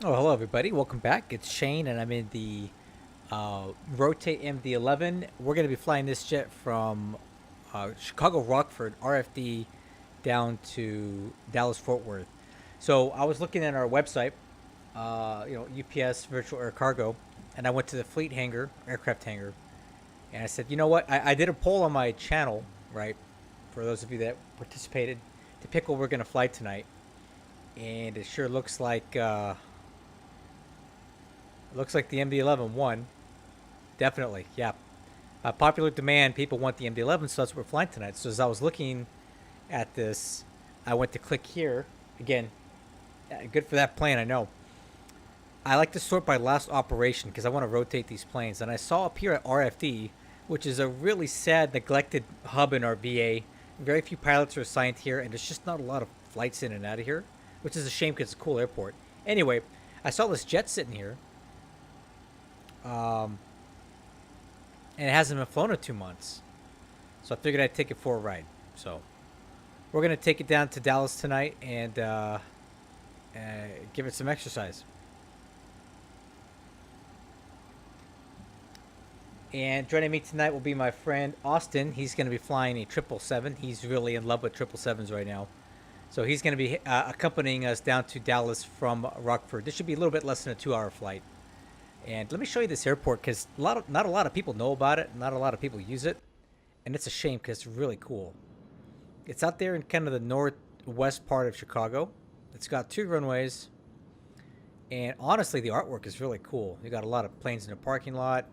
Oh, hello everybody. Welcome back. It's Shane, and I'm in the Rotate MD-11. We're going to be flying this jet from Chicago-Rockford, RFD, down to Dallas-Fort Worth. So I was looking at our website, UPS Virtual Air Cargo, and I went to the fleet hangar, aircraft hangar, and I said, you know what? I did a poll on my channel, right, for those of you that participated, to pick what we're going to fly tonight, and it sure looks like the MD-11 won. Definitely, yeah. Popular demand, people want the MD-11, so that's what we're flying tonight. So as I was looking at this, I went to click here. Again, good for that plane, I know. I like to sort by last operation because I want to rotate these planes. And I saw up here at RFD, which is a really sad, neglected hub in our VA. Very few pilots are assigned here, and there's just not a lot of flights in and out of here, which is a shame because it's a cool airport. Anyway, I saw this jet sitting here, um, and it hasn't been flown in 2 months. So I figured I'd take it for a ride. So we're gonna take it down to Dallas tonight and give it some exercise. And joining me tonight will be my friend Austin. He's going to be flying a 777. He's really in love with 777s right now. So he's going to be accompanying us down to Dallas from Rockford. This should be a little bit less than a 2-hour flight. And let me show you this airport because not a lot of people know about it. Not a lot of people use it. And it's a shame because it's really cool. It's out there in kind of the northwest part of Chicago. It's got 2 runways. And honestly, the artwork is really cool. You got a lot of planes in the parking lot.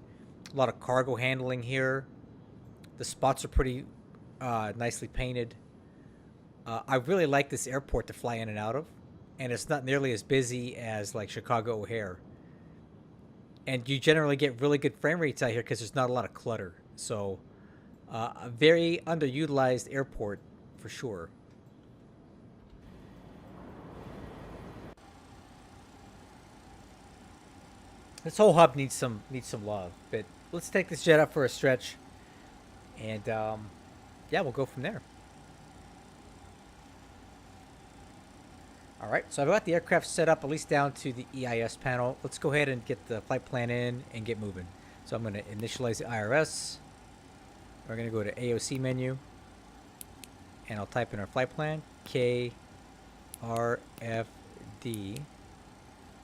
A lot of cargo handling here. The spots are pretty nicely painted. I really like this airport to fly in and out of, and it's not nearly as busy as like Chicago O'Hare. And you generally get really good frame rates out here because there's not a lot of clutter. So, a very underutilized airport for sure. This whole hub needs some love, but let's take this jet up for a stretch, and yeah, we'll go from there. All right, so I've got the aircraft set up at least down to the EIS panel. Let's go ahead and get the flight plan in and get moving. So I'm going to initialize the IRS. We're going to go to AOC menu, and I'll type in our flight plan, KRFD,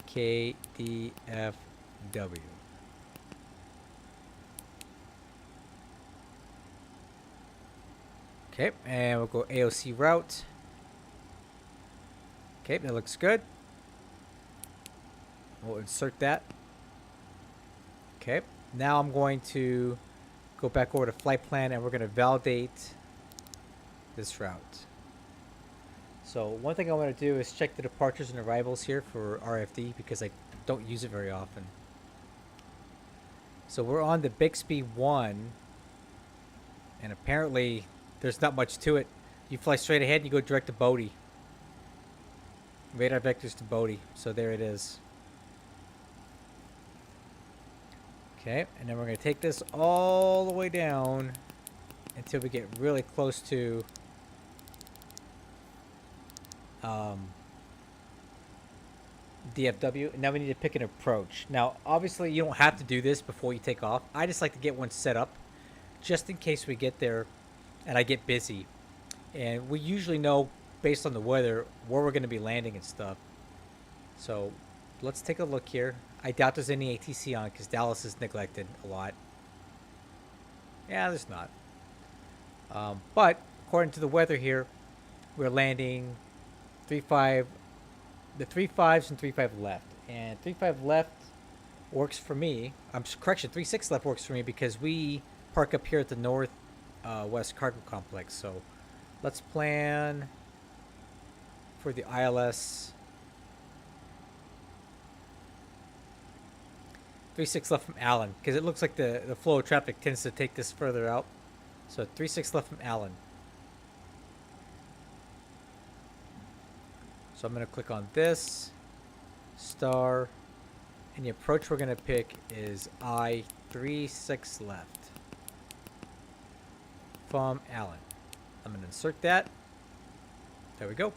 KDFW. Okay, and we'll go AOC route. Okay, that looks good. We'll insert that. Okay, now I'm going to go back over to flight plan and we're going to validate this route. So one thing I want to do is check the departures and arrivals here for RFD because I don't use it very often. So we're on the Bixby 1, and apparently there's not much to it. You fly straight ahead and you go direct to Bodie. Radar vectors to Bodie. So there it is. Okay, and then we're going to take this all the way down until we get really close to DFW. Now we need to pick an approach. Now, obviously, you don't have to do this before you take off. I just like to get one set up just in case we get there and I get busy. And we usually know, based on the weather, where we're going to be landing and stuff. So let's take a look here. I doubt there's any ATC on because Dallas is neglected a lot. Yeah, there's not. But according to the weather here, we're landing 3-5, the 3-5s and 3-5 left. And 3-5 left works for me. Correction, 3-6 left works for me because we park up here at the north west cargo complex. So let's plan for the ILS. 3-6 left from Allen because it looks like the flow of traffic tends to take this further out. So 3-6 left from Allen. So I'm going to click on this star, and the approach we're going to pick is I-3-6 left from Allen. I'm going to insert that. There we go.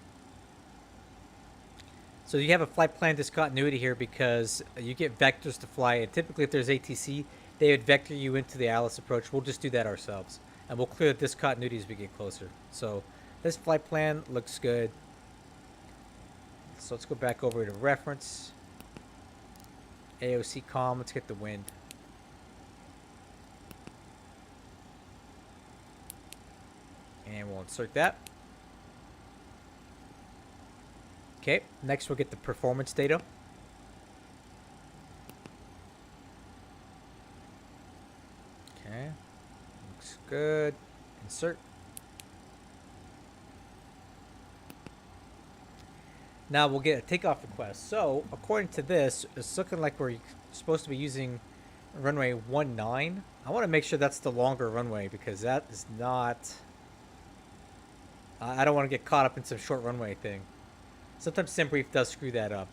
So you have a flight plan discontinuity here because you get vectors to fly, and typically if there's ATC, they would vector you into the Alice approach. We'll just do that ourselves, and we'll clear the discontinuity as we get closer. So this flight plan looks good. So let's go back over to reference. AOC comm, let's get the wind. And we'll insert that. Okay, next we'll get the performance data. Okay, looks good. Insert. Now we'll get a takeoff request. So according to this, it's looking like we're supposed to be using runway 19. I want to make sure that's the longer runway because that is not... I don't want to get caught up in some short runway thing. Sometimes SimBrief does screw that up.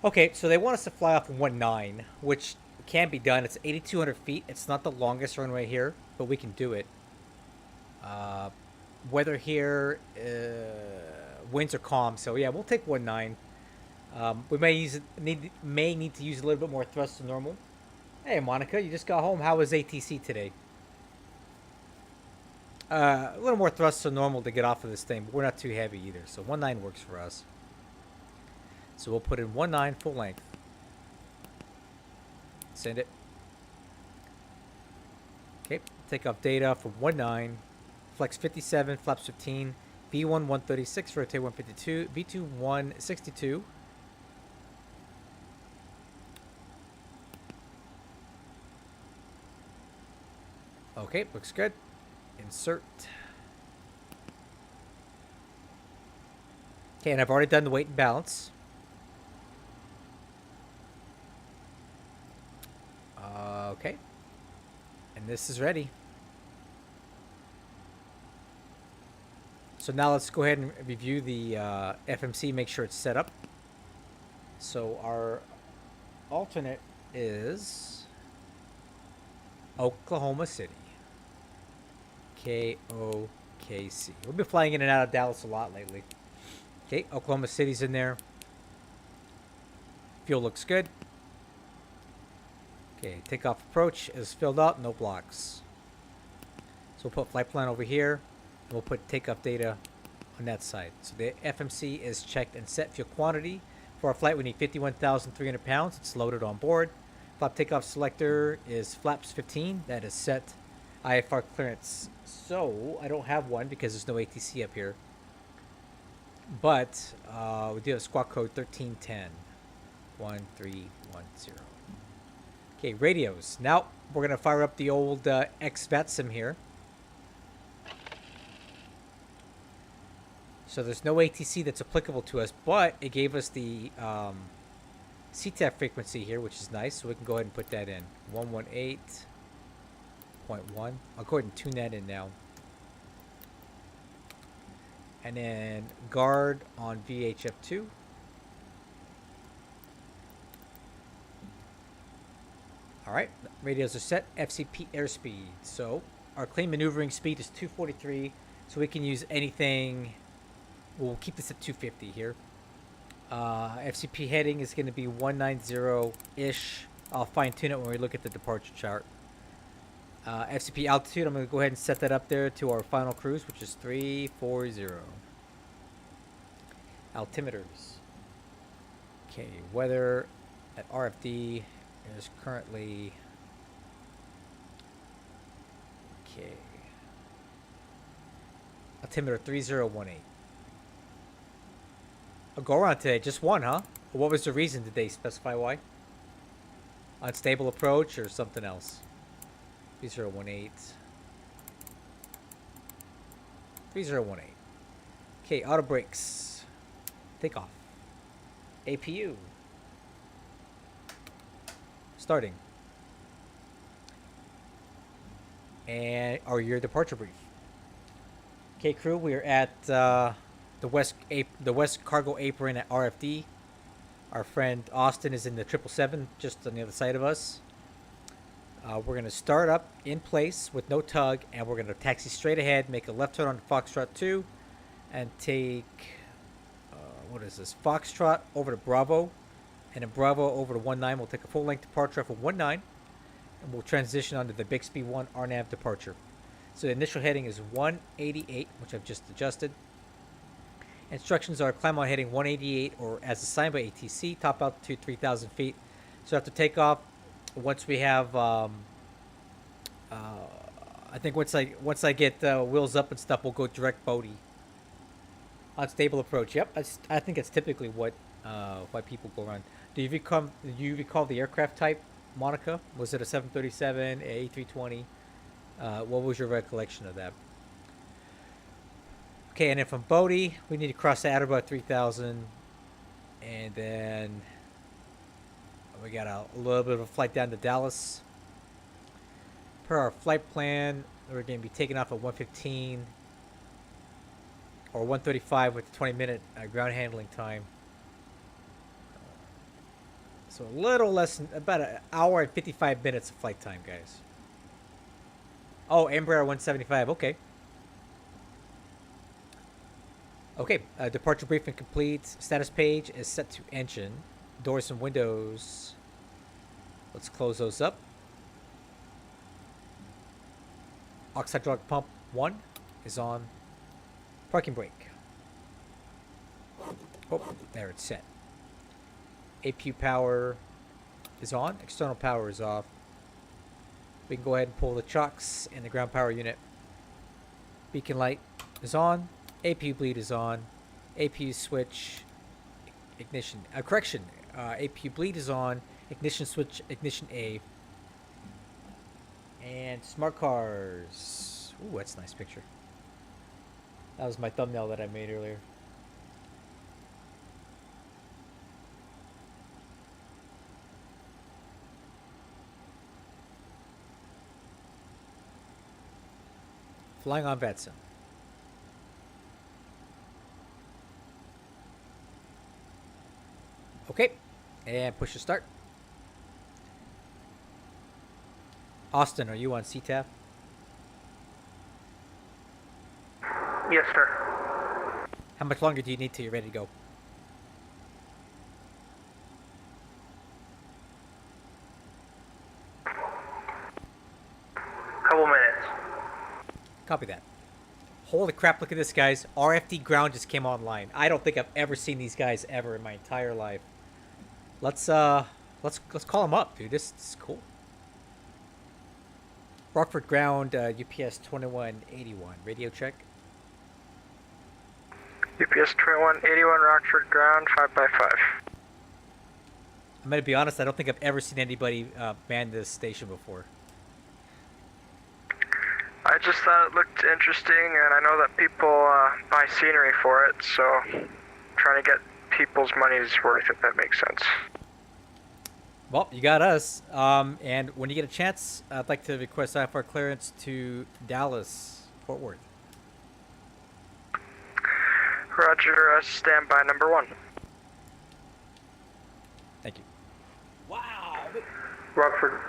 Okay, so they want us to fly off 19, which can be done. It's 8,200 feet. It's not the longest runway here, but we can do it. Weather here, winds are calm, so yeah, we'll take 19. We may need to use a little bit more thrust than normal. Hey, Monica, you just got home. How was ATC today? A little more thrust than normal to get off of this thing, but we're not too heavy either. So 19 works for us. So we'll put in 19 full length. Send it. Okay, takeoff data for 19. Flex 57, flaps 15. V1 136, rotate 152. V2 162. Okay, looks good. Insert. Okay, and I've already done the weight and balance. Okay. And this is ready. So now let's go ahead and review the FMC, make sure it's set up. So our alternate is Oklahoma City. KOKC. We've been flying in and out of Dallas a lot lately. Okay, Oklahoma City's in there. Fuel looks good. Okay, takeoff approach is filled out, no blocks. So we'll put flight plan over here, and we'll put takeoff data on that side. So the FMC is checked and set. Fuel quantity for our flight, we need 51,300 pounds. It's loaded on board. Flap takeoff selector is flaps 15. That is set. IFR clearance. So I don't have one because there's no ATC up here. But we do have squawk code 1310 1310. Okay, radios. Now we're gonna fire up the old XVATSIM here. So there's no ATC that's applicable to us, but it gave us the CTAP frequency here, which is nice. So we can go ahead and put that in. 118.1. I'll go ahead and tune that in now. And then guard on VHF2. All right, radios are set. FCP airspeed. So our clean maneuvering speed is 243. So we can use anything. We'll keep this at 250 here. FCP heading is going to be 190-ish. I'll fine tune it when we look at the departure chart. FCP altitude, I'm going to go ahead and set that up there to our final cruise, which is 340. Altimeters. Okay, weather at RFD is currently... Okay. Altimeter 3018. A go around today, just one, huh? What was the reason? Did they specify why? Unstable approach or something else? 3018. 3018. Okay, auto brakes. Takeoff. APU. Starting. And your departure brief. Okay, crew, we are at the West Cargo Apron at RFD. Our friend Austin is in the 777, just on the other side of us. We're going to start up in place with no tug, and we're going to taxi straight ahead, make a left turn on Foxtrot 2, and take what is this? Foxtrot over to Bravo, and then Bravo over to 19. We'll take a full length departure for 19, and we'll transition onto the Bixby 1 RNAV departure. So the initial heading is 188, which I've just adjusted. Instructions are climb on heading 188 or as assigned by ATC, top altitude 3,000 feet. So after takeoff, once we have, I think once I get wheels up and stuff, we'll go direct Bodie. Unstable approach. Yep, I think it's typically what why people go around. Do you recall the aircraft type, Monica? Was it a 737, a A320? What was your recollection of that? Okay, and then from Bodie, we need to cross at about 3,000, and then we got a little bit of a flight down to Dallas. Per our flight plan, we're going to be taking off at 1:15 or 1:35 with a 20-minute ground handling time. So a little less than about an hour and 55 minutes of flight time, guys. Oh, Embraer 175. Okay. Okay, departure briefing complete. Status page is set to engine. Doors and windows. Let's close those up. Aux hydraulic pump 1 is on. Parking brake. Oh, there it's set. APU power is on. External power is off. We can go ahead and pull the chocks and the ground power unit. Beacon light is on. APU bleed is on. APU switch. Ignition. Correction. APU bleed is on. Ignition switch. Ignition A. And smart cars. Ooh, that's a nice picture. That was my thumbnail that I made earlier. Flying on Vetson. Okay, and push to start. Austin, are you on CTAF? Yes, sir. How much longer do you need till you're ready to go? Couple minutes. Copy that. Holy crap, look at this, guys. RFD ground just came online. I don't think I've ever seen these guys ever in my entire life. Let's call them up, dude. This is cool. Rockford ground, UPS 2181. Radio check. UPS 2181, Rockford ground, 5x5. I'm gonna be honest, I don't think I've ever seen anybody man this station before. I just thought it looked interesting, and I know that people buy scenery for it, so trying to get people's money's worth, if that makes sense. Well, you got us. And when you get a chance, I'd like to request IFR clearance to Dallas, Fort Worth. Roger, standby number 1. Thank you. Wow. Rockford.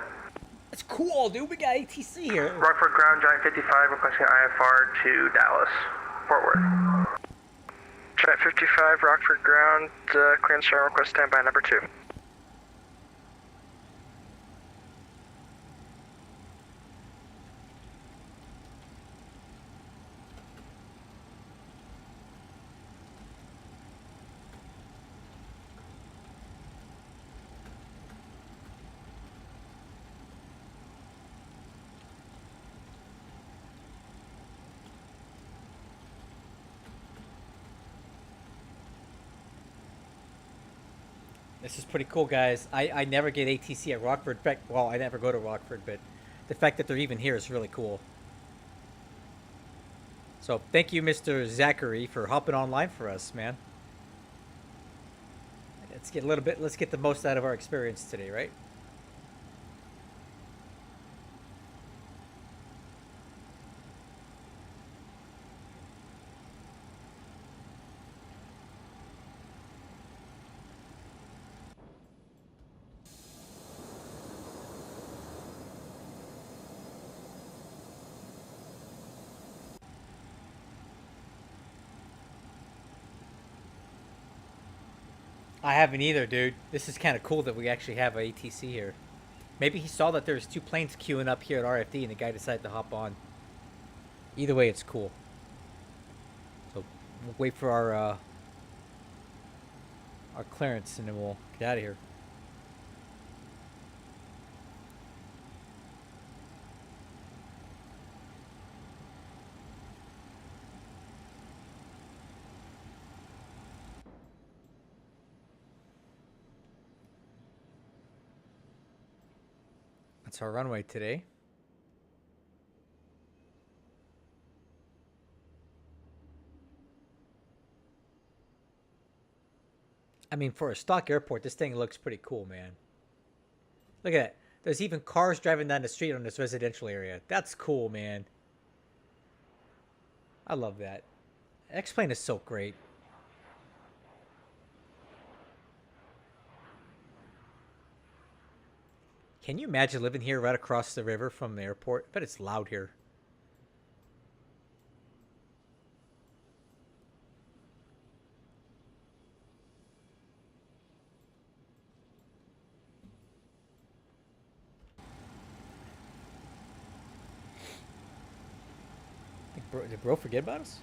That's cool, dude. We got ATC here. Rockford ground, Giant 55, requesting IFR to Dallas, Fort Worth. Giant 55, Rockford ground, clearance request standby number 2. This is pretty cool, guys. I never get ATC at Rockford. In fact, well, I never go to Rockford, but the fact that they're even here is really cool. So thank you, Mr. Zachary, for hopping online for us, man. Let's get the most out of our experience today, right? I haven't either, dude. This is kind of cool that we actually have a ATC here. Maybe he saw that there's 2 planes queuing up here at RFD and the guy decided to hop on. Either way, it's cool. So we'll wait for our clearance and then we'll get out of here. That's our runway today. I mean, for a stock airport, this thing looks pretty cool, man. Look at that. There's even cars driving down the street on this residential area. That's cool, man. I love that. X-Plane is so great. Can you imagine living here right across the river from the airport? I bet it's loud here. Did bro forget about us?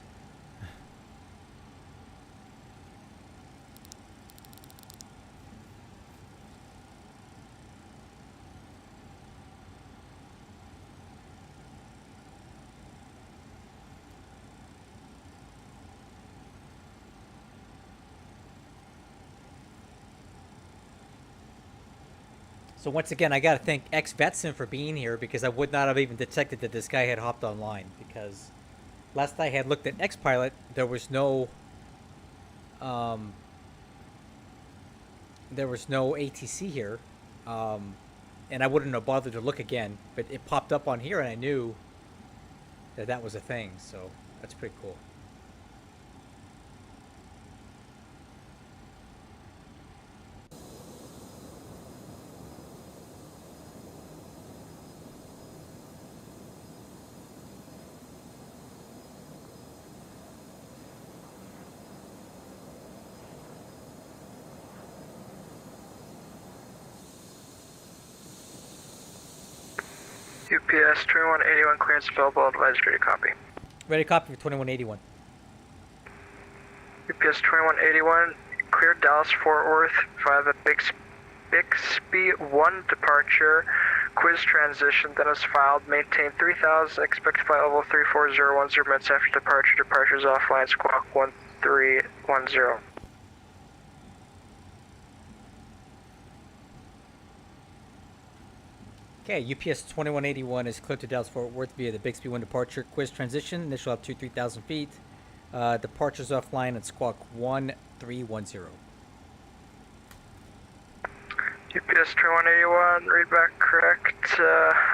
So once again, I gotta thank X-Vetson for being here because I would not have even detected that this guy had hopped online because last I had looked at X-Pilot, there was no ATC here, and I wouldn't have bothered to look again. But it popped up on here, and I knew that that was a thing. So that's pretty cool. UPS 2181 clearance available, advised ready copy. Ready copy for 2181. UPS 2181 cleared Dallas Fort Worth via the Bixby 1 departure. Quiz transition then is filed. Maintain 3000. Expected flight level 34010 minutes after departure. Departure is offline. Squawk 1310. Okay, UPS 2181 is cleared to Dallas Fort Worth via the Bixby 1 departure. Quiz transition, initial altitude 3,000 feet. Departures offline at squawk 1310. UPS 2181, read back correct.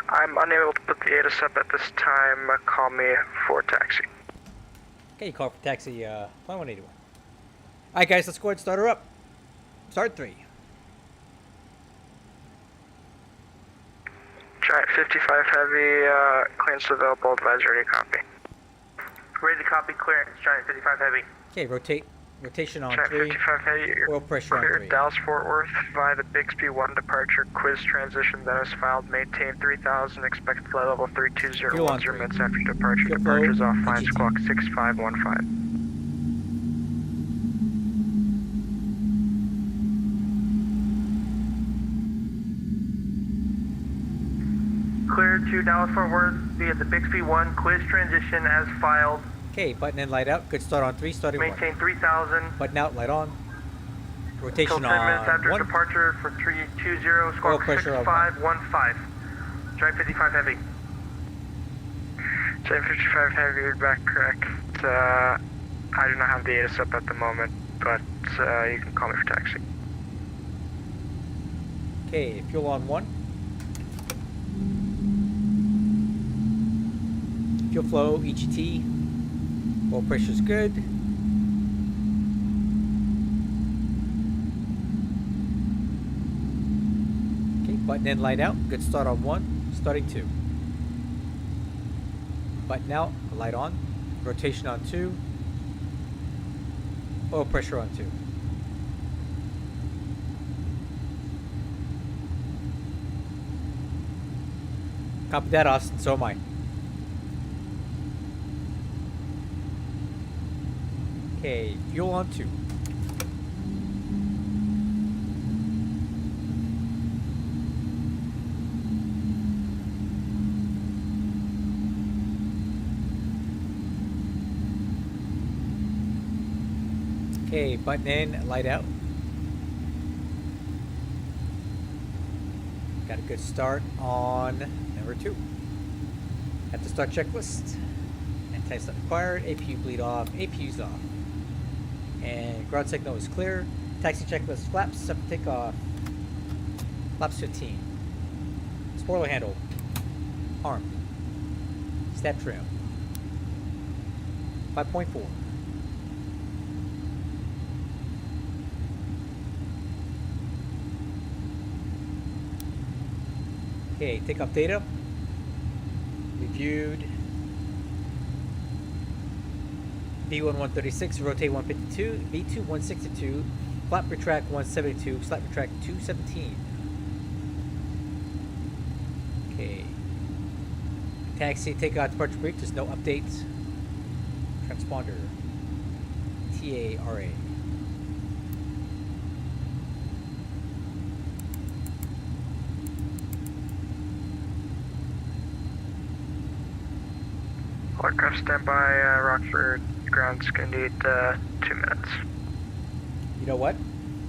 I'm unable to put the ATIS up at this time. Call me for taxi. Okay, you call for taxi 2181. Alright guys, let's go ahead and start her up. Start 3. Giant 55 heavy, clearance available, advised ready copy. Ready to copy clearance, Giant 55 heavy. Okay, rotation on Giant 3. 55 heavy, Oil pressure on 3. cleared Dallas Fort Worth via the Bixby 1 departure. Quiz transition that is filed. Maintain 3000. Expected flight level 32010 minutes after departure. Fuel Departure is flow, offline. GT. Squawk 6515. Cleared to Dallas Fort Worth via the Bixby 1 quiz transition as filed. Okay, button in, light out. Good start on 3, starting 1. Maintain 3000. Button out, light on. Until Rotation 10 minutes on after 1. departure for 320. Oil Squawk pressure on 6515. Giant 55 heavy. Giant 55 heavy, read back correct. I do not have the ATIS up at the moment, but you can call me for taxi. Okay, fuel on 1. Fuel flow, EGT. Oil pressure's good. Okay, button in, light out. Good start on 1. Starting 2. Button out, light on. Rotation on 2. Oil pressure on 2. Copy that, Austin. So am I. Okay, fuel on 2. Okay, button in, light out. Got a good start on number 2. At the start checklist. Anti-type not required. APU bleed off. APU's off. And ground signal is clear. Taxi checklist flaps set for takeoff. Flaps 15. Spoiler handle. Armed. Stab trim. 5.4. Okay, takeoff data. Reviewed. V1 136, rotate 152, V2 162, flap retract 172, slap retract 217. Okay. Taxi takeoff departure brief, there's no updates. Transponder. TARA. Aircraft standby, Rockford. Ground's gonna need 2 minutes. You know what?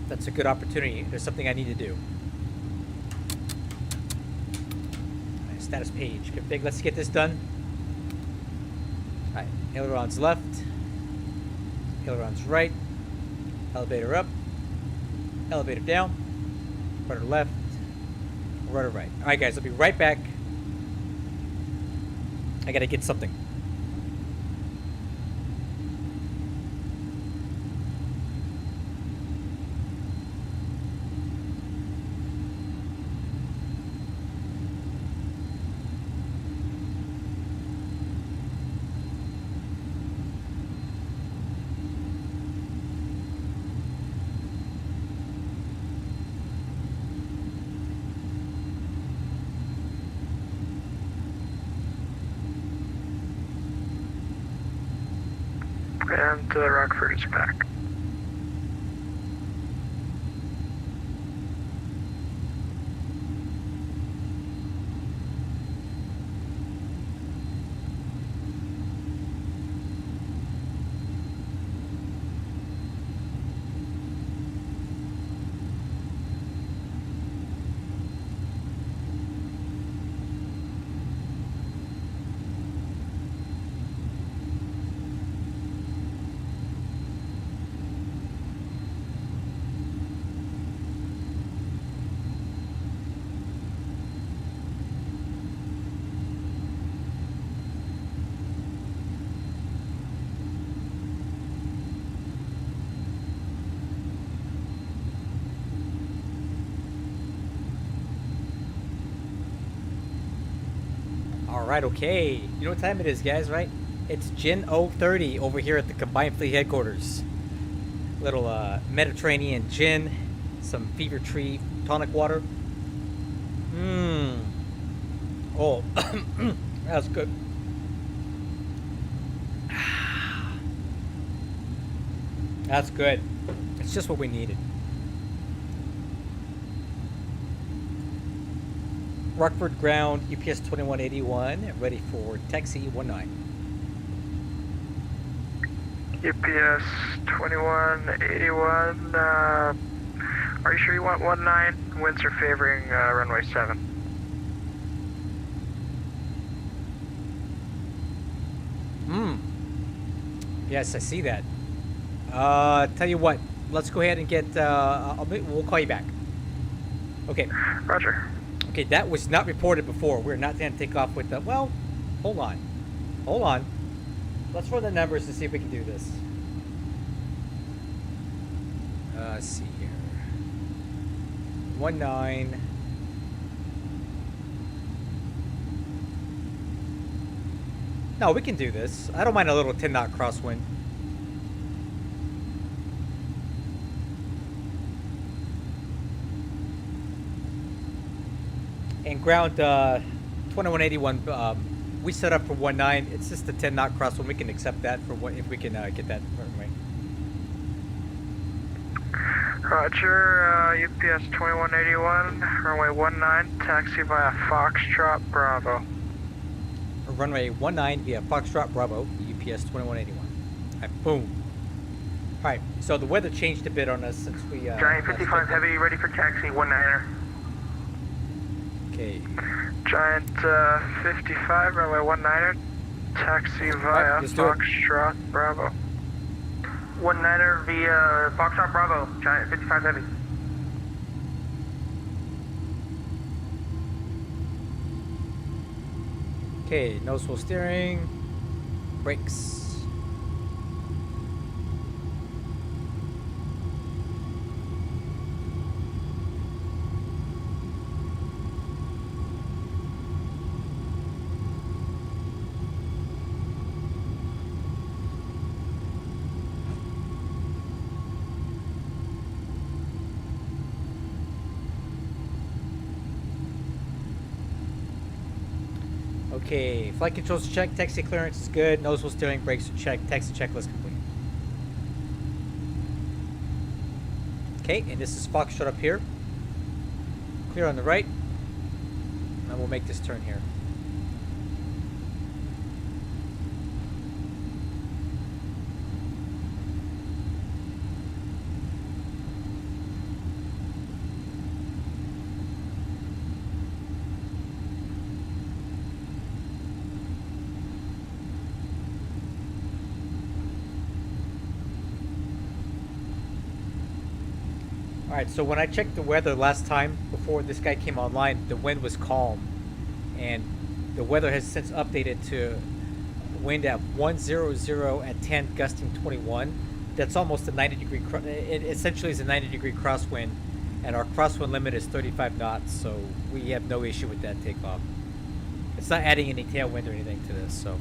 That's a good opportunity. There's something I need to do. Alright, status page. Config. Let's get this done. Alright. Ailerons left. Ailerons right. Elevator up. Elevator down. Rudder left. Rudder right. Alright, guys. I'll be right back. I gotta get something. And Rockford is back. Alright, okay. You know what time it is, guys, right? It's Gin 030 over here at the Combined Fleet headquarters. Little Mediterranean gin, some fever tree tonic water. Oh, that's good. That's good. It's just what we needed. Rockford ground, UPS 2181, ready for taxi 19. UPS 2181, are you sure you want 19? Winds are favoring runway 7. Yes, I see that. Tell you what, let's go ahead and get, we'll call you back. Okay. Roger. Okay, that was not reported before. We're not going to take off with the... Well, hold on. Hold on. Let's run the numbers to see if we can do this. Let's see here. 19. No, we can do this. I don't mind a little 10-knot crosswind. And ground 2181. We set up for 19. It's just a 10 knot crosswind. We can accept that for what if we can get that runway. Roger, UPS 2181, runway 19, taxi via Foxtrot Bravo. Runway 19 via Foxtrot Bravo, UPS 2181. All right, boom. All right, so the weather changed a bit on us since we. Giant 55 Heavy, ready for taxi, 19er. Okay. Giant 55, runway 19er, taxi via Foxtrot Bravo. 19er via Foxtrot Bravo, Giant 55 Heavy. Okay, nose wheel steering, brakes. Okay, flight controls check, taxi clearance is good, nose wheel steering, brakes are checked, taxi checklist complete. Okay, and this is Foxtrot up here. Clear on the right, and we'll make this turn here. Alright, so when I checked the weather last time, before this guy came online, the wind was calm. And the weather has since updated to wind at 100 at 10, gusting 21. That's almost a 90-degree, it essentially is a 90-degree crosswind. And our crosswind limit is 35 knots, so we have no issue with that takeoff. It's not adding any tailwind or anything to this, so.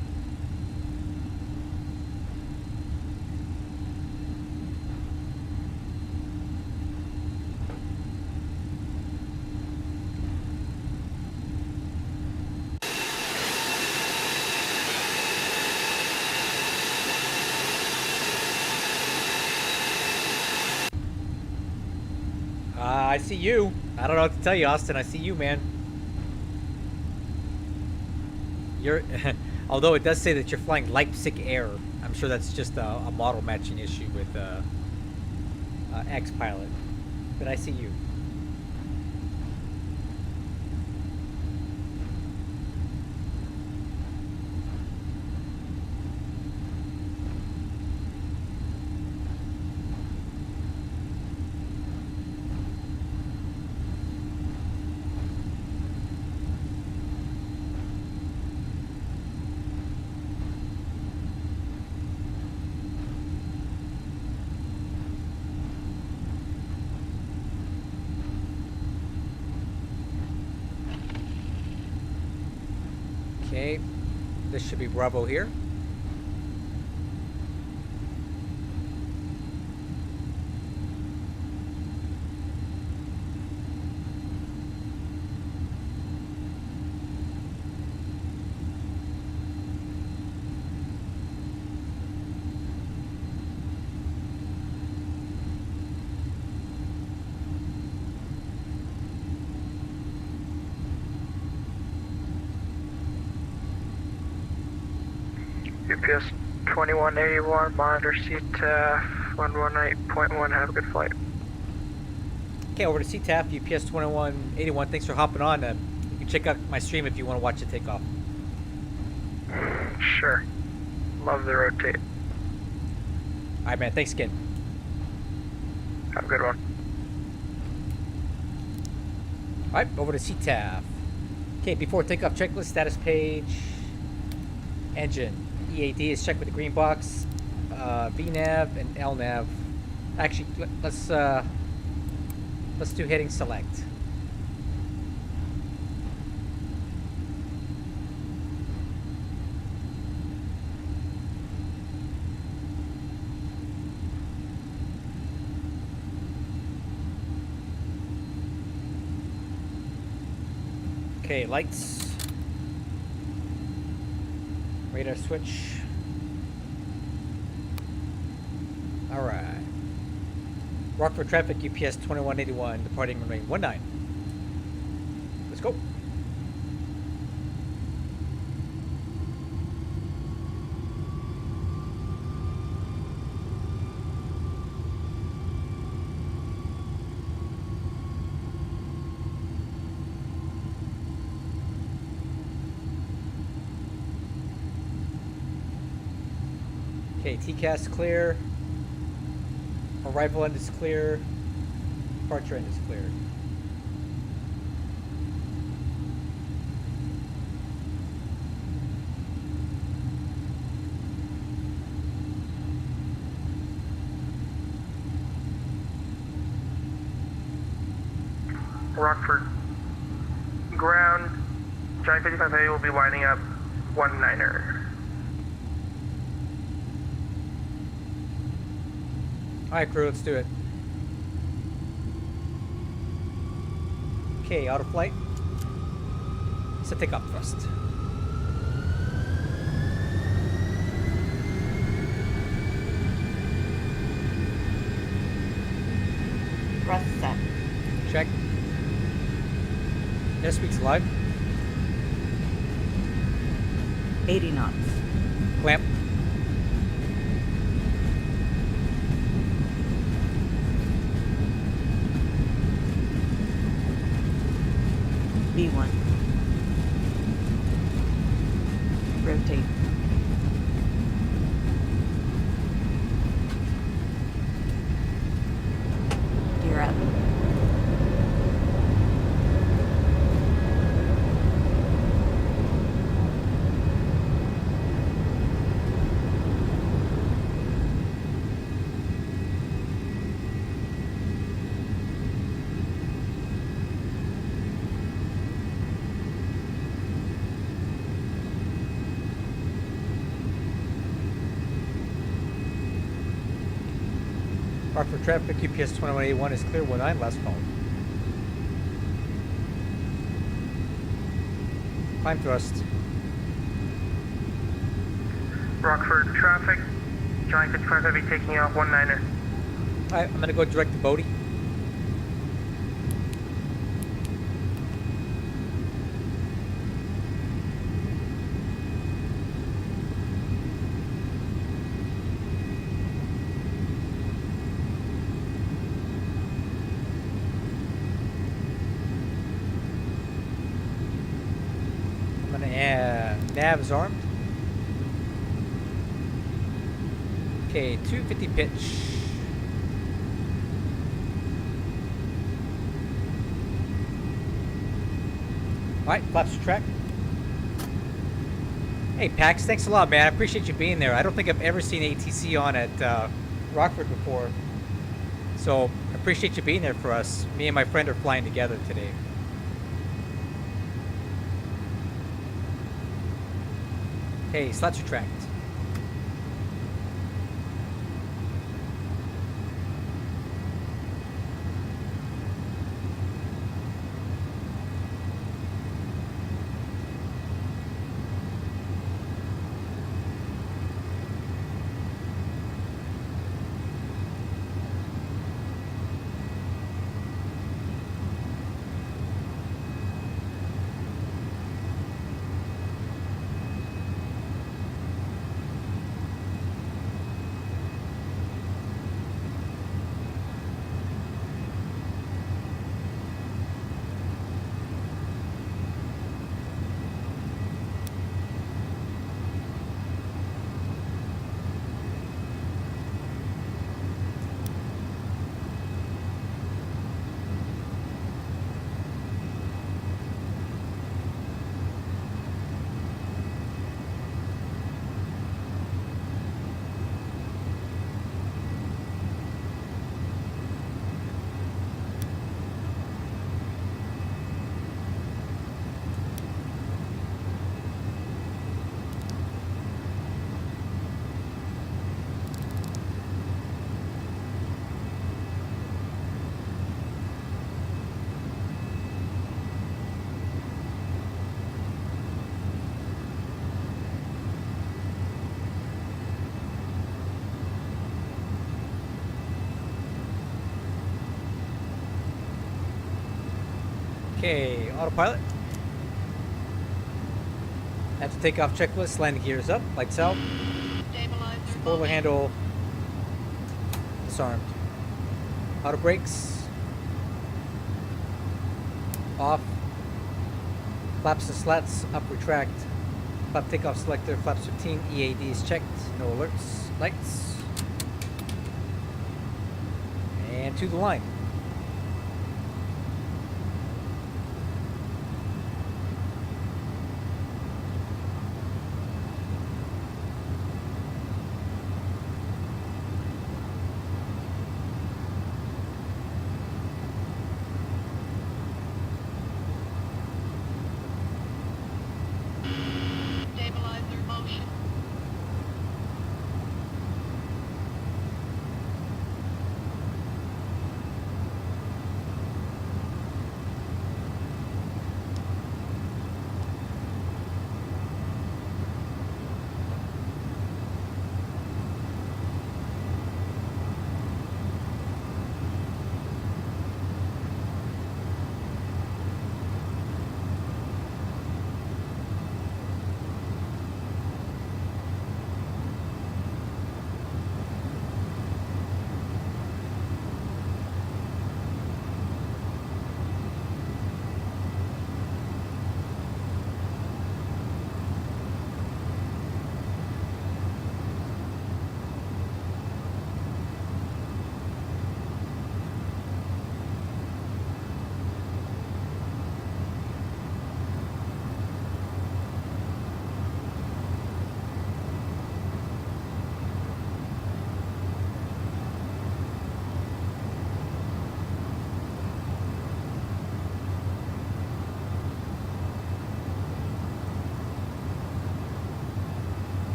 I see you. I don't know what to tell you, Austin. I see you, man. You're, although it does say that you're flying Leipzig Air. I'm sure that's just a model matching issue with X-Pilot. But I see you. Okay, this should be Bravo here. UPS 2181, monitor CTAF 118.1, have a good flight. Okay, over to CTAF, UPS 2181, thanks for hopping on. You can check out my stream if you want to watch it take off. Sure. Love the rotate. Alright, man, thanks again. Have a good one. Alright, over to CTAF. Okay, before takeoff checklist, status page, engine. EAD is checked with the green box, VNAV and LNAV. Actually, let's do heading select. Okay, lights. Radar switch. Alright. Rockford traffic, UPS 2181, departing runway 19. Let's go. Okay, TCAS clear. Arrival end is clear. Departure end is clear. Rockford ground. Giant 55A will be lining up 19er. Alright, crew, let's do it. Okay, auto flight. Set takeoff thrust. Thrust set. Check. Airspeed's live. 80 knots. Clamp. B1. Rotate. Gear up. Rockford traffic, UPS 2181 is clear. 19, last call. Climb thrust. Rockford traffic. Giant 55 Heavy taking off 19er. Alright, I'm gonna go direct to Bodie. Nav's armed. Okay, 250 pitch. Alright, flaps to track. Hey Pax, thanks a lot, man. I appreciate you being there. I don't think I've ever seen ATC on at Rockford before. So, I appreciate you being there for us. Me and my friend are flying together today. Okay, slats are tracked. Okay, autopilot. After takeoff checklist, landing gears up, lights out. Spoiler handle disarmed. Auto brakes off. Flaps and slats up, retract. Flap takeoff selector, flaps 15, EAD is checked, no alerts, lights. And to the line.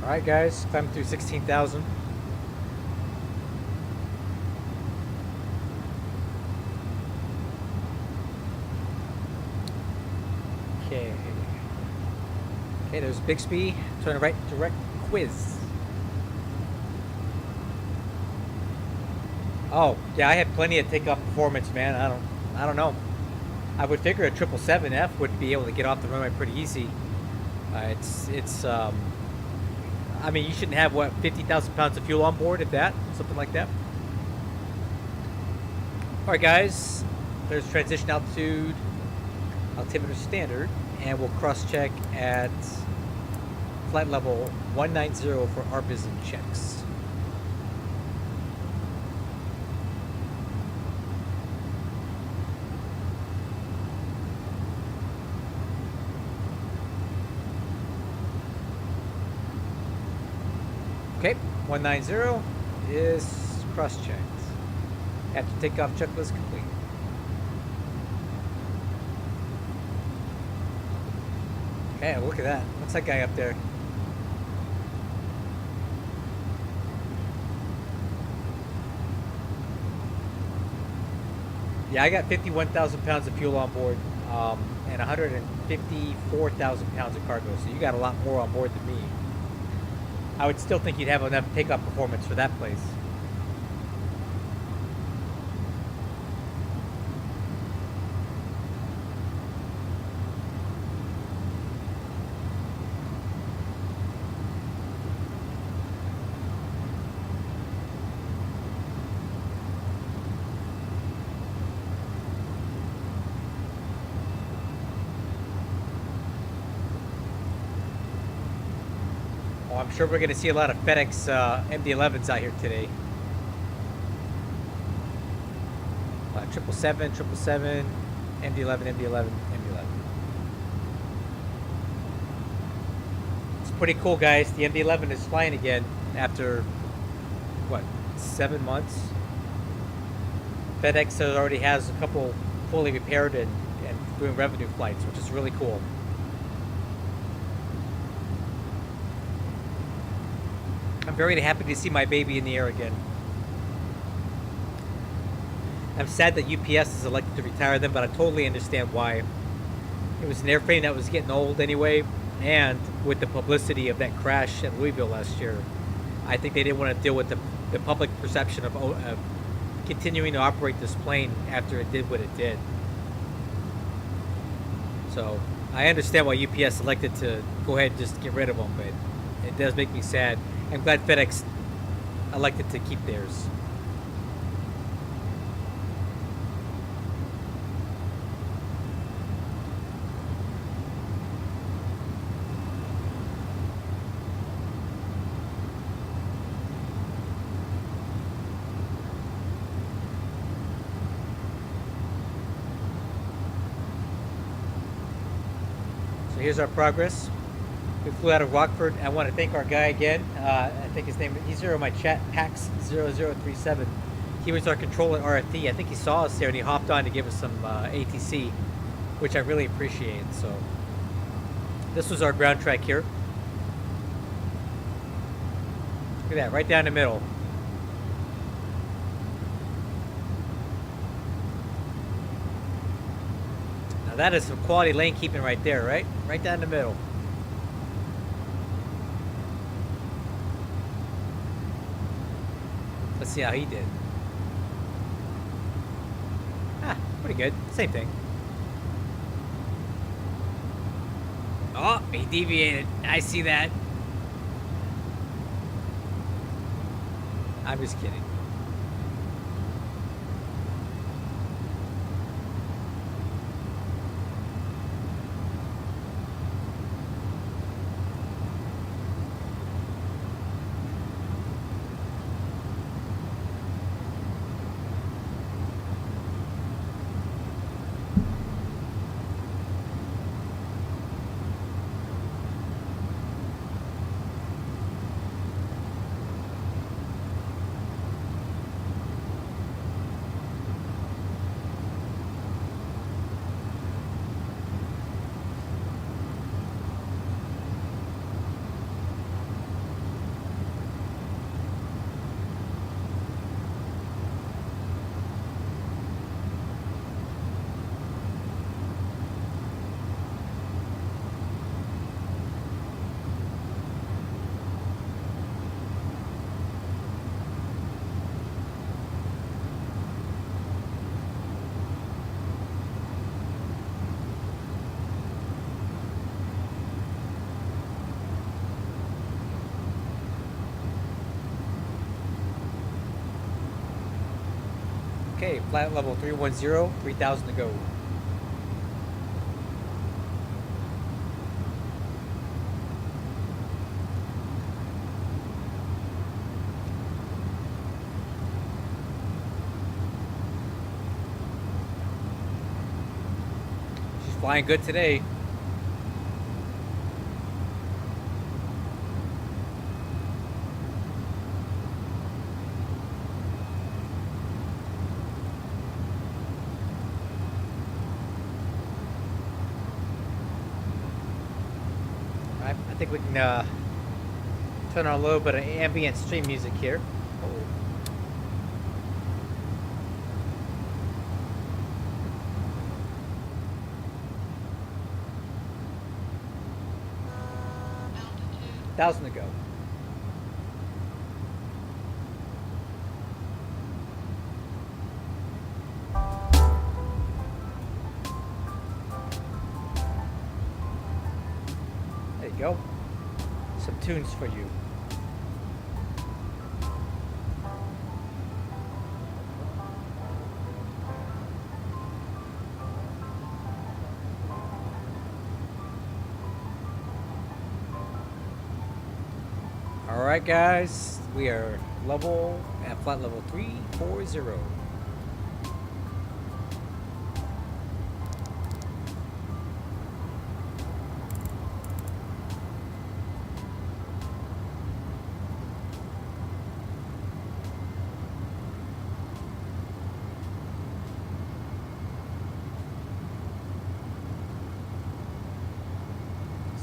Alright guys, climbing through 16,000. Okay. Okay, there's Bixby. Turn right, direct quiz. Oh, yeah, I had plenty of takeoff performance, man. I don't know. I would figure a 777F would be able to get off the runway pretty easy. I mean, you shouldn't have, what, 50,000 pounds of fuel on board, if that, something like that. All right, guys, there's transition altitude, altimeter standard, and we'll cross-check at flight level 190 for ARBIS and checks. Okay, 190 is cross-checked. After takeoff checklist complete. Okay, look at that. What's that guy up there? Yeah, I got 51,000 pounds of fuel on board and 154,000 pounds of cargo, so you got a lot more on board than me. I would still think you'd have enough takeoff performance for that place. Oh, I'm sure we're going to see a lot of FedEx MD-11s out here today. 777, 777, MD-11, MD-11, MD-11. It's pretty cool, guys. The MD-11 is flying again after, what, 7 months? FedEx already has a couple fully repaired and doing revenue flights, which is really cool. I'm very happy to see my baby in the air again. I'm sad that UPS is elected to retire them, but I totally understand why. It was an airframe that was getting old anyway, and with the publicity of that crash at Louisville last year, I think they didn't want to deal with the public perception of continuing to operate this plane after it did what it did. So I understand why UPS elected to go ahead and just get rid of them, but it does make me sad. I'm glad FedEx elected to keep theirs. So here's our progress. We flew out of Rockford. I want to thank our guy again. I think his name, he's here on my chat, Pax0037. He was our controller at RFD. I think he saw us there and he hopped on to give us some ATC, which I really appreciate. So this was our ground track here. Look at that, right down the middle. Now that is some quality lane keeping right there, right? Right down the middle. Let's see how he did. Ah, pretty good. Same thing. Oh, he deviated. I see that. I'm just kidding. Okay, flight level 310, 3,000 to go. She's flying good today. I think we can turn on a little bit of ambient stream music here. Thousand to go. There you go. Some tunes for you. Alright guys, we are at flight level 340.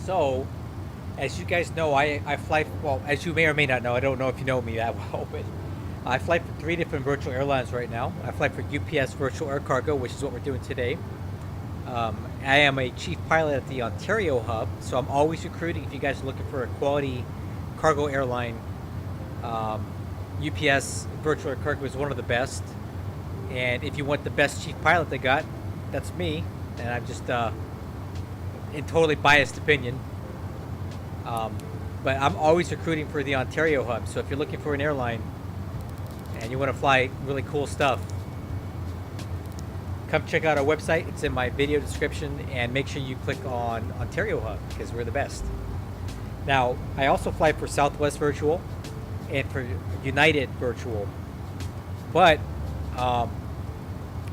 So, as you guys know, I fly, well, as you may or may not know, I don't know if you know me that well, but I fly for 3 different virtual airlines right now. I fly for UPS Virtual Air Cargo, which is what we're doing today. I am a chief pilot at the Ontario hub, so I'm always recruiting if you guys are looking for a quality cargo airline UPS virtual air cargo is one of the best. And if you want the best chief pilot they got, that's me. And I'm just in totally biased opinion. But I'm always recruiting for the Ontario hub. So if you're looking for an airline and you want to fly really cool stuff, come check out our website. It's in my video description, and make sure you click on Ontario hub because we're the best. Now, I also fly for Southwest Virtual and for United Virtual. But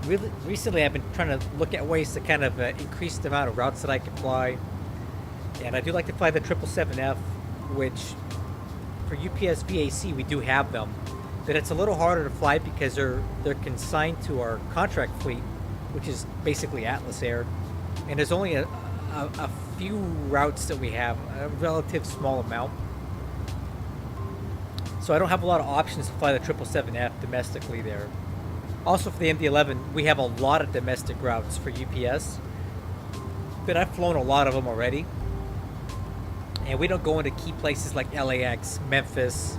really, recently I've been trying to look at ways to kind of increase the amount of routes that I can fly. And I do like to fly the 777F, which for UPS VAC we do have them. But it's a little harder to fly because they're consigned to our contract fleet, which is basically Atlas Air. And there's only a few routes that we have, a relative small amount. So I don't have a lot of options to fly the 777F domestically there. Also for the MD-11, we have a lot of domestic routes for UPS, but I've flown a lot of them already. And we don't go into key places like LAX, Memphis,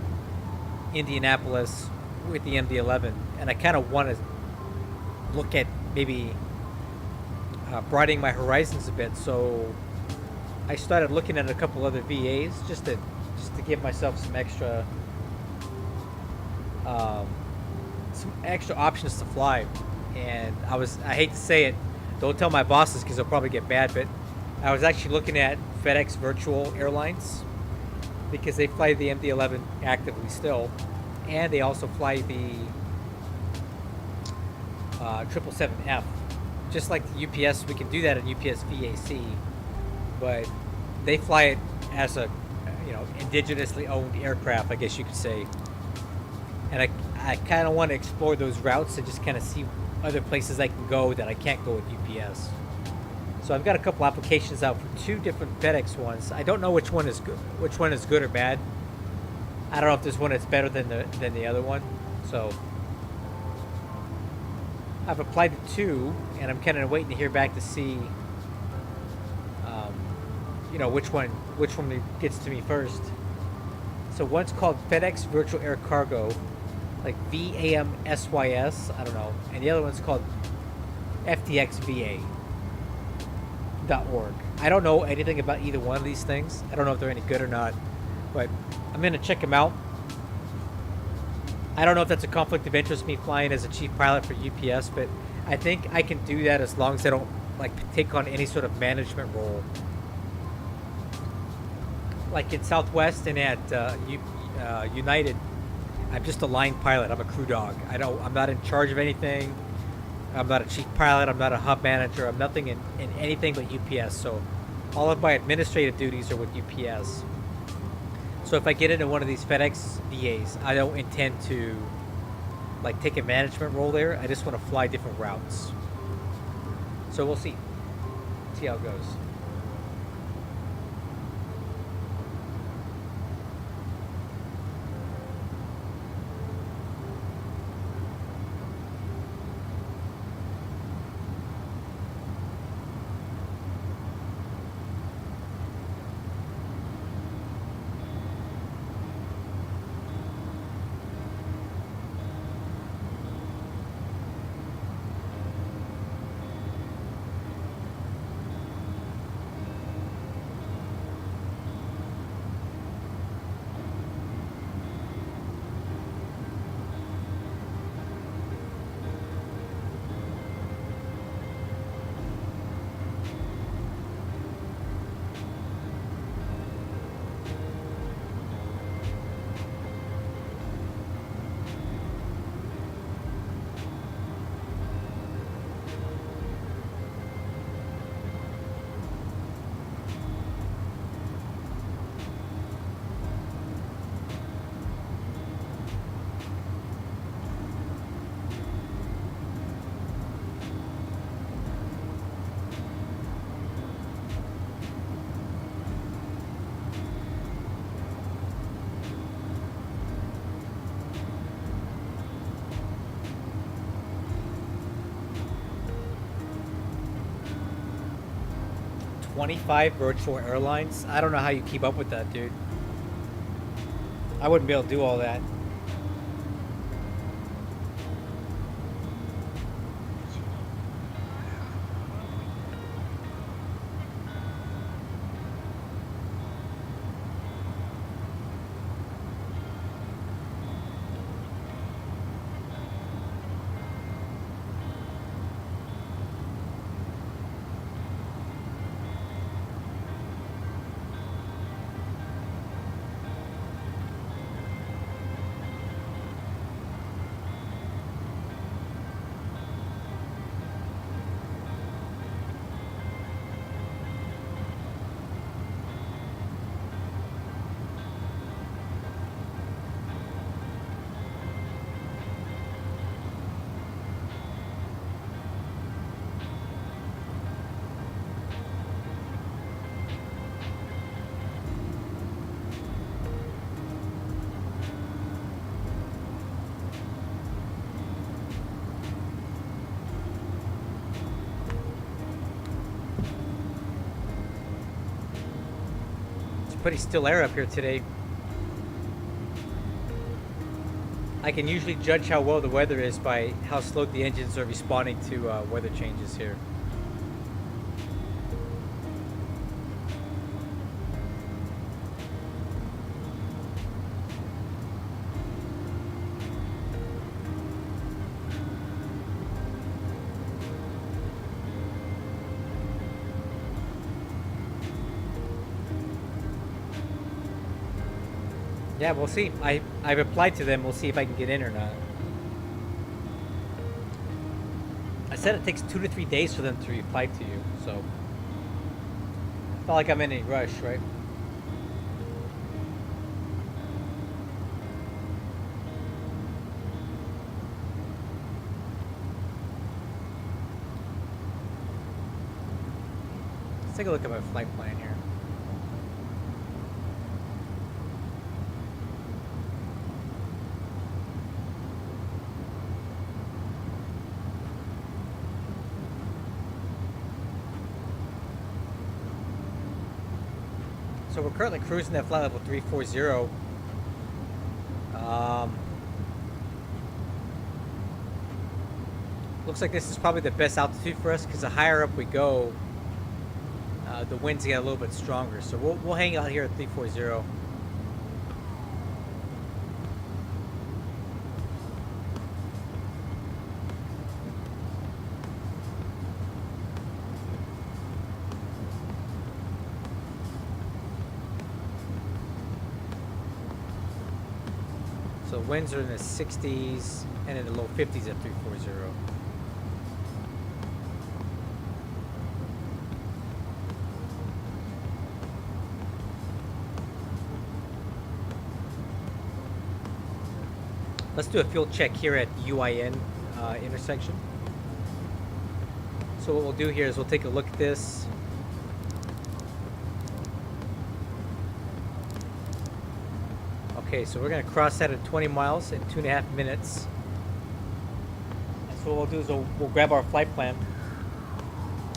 Indianapolis with the MD-11. And I kind of want to look at maybe broadening my horizons a bit. So I started looking at a couple other VAs just to give myself some extra options to fly. And I hate to say it, don't tell my bosses because they'll probably get mad, but I was actually looking at FedEx Virtual Airlines because they fly the MD-11 actively still, and they also fly the 777F. Just like the UPS, we can do that in UPS VAC, but they fly it as a indigenously owned aircraft, I guess you could say. And I kind of want to explore those routes and just kind of see other places I can go that I can't go with UPS. So I've got a couple applications out for 2 different FedEx ones. I don't know which one is good or bad. I don't know if there's one that's better than the other one. So I've applied to 2, and I'm kind of waiting to hear back to see, which one gets to me first. So one's called FedEx Virtual Air Cargo, like VAMSYS, I don't know, and the other one's called FDXVA.org. I don't know anything about either one of these things. I don't know if they're any good or not, but I'm gonna check them out. I don't know if that's a conflict of interest, me flying as a chief pilot for UPS, but I think I can do that as long as I don't take on any sort of management role. Like in Southwest and at United, I'm just a line pilot. I'm a crew dog. I'm not in charge of anything. I'm not a chief pilot. I'm not a hub manager. I'm nothing in anything but UPS. So all of my administrative duties are with UPS. So if I get into one of these FedEx VAs, I don't intend to take a management role there. I just want to fly different routes. So we'll see how it goes. $25 virtual airlines. I don't know how you keep up with that, dude. I wouldn't be able to do all that. Pretty still air up here today. I can usually judge how well the weather is by how slow the engines are responding to weather changes here. Yeah, we'll see. I replied to them. We'll see if I can get in or not. I said it takes 2 to 3 days for them to reply to you, so it's not like I'm in any rush, right? Let's take a look at my flight plan here. So we're currently cruising at flight level 340. Looks like this is probably the best altitude for us because the higher up we go, the winds get a little bit stronger. So we'll hang out here at 340. So winds are in the 60s and in the low 50s at 340. Let's do a fuel check here at UIN intersection. So what we'll do here is we'll take a look at this. Okay, so we're going to cross that at 20 miles in 2.5 minutes. And so what we'll do is we'll grab our flight plan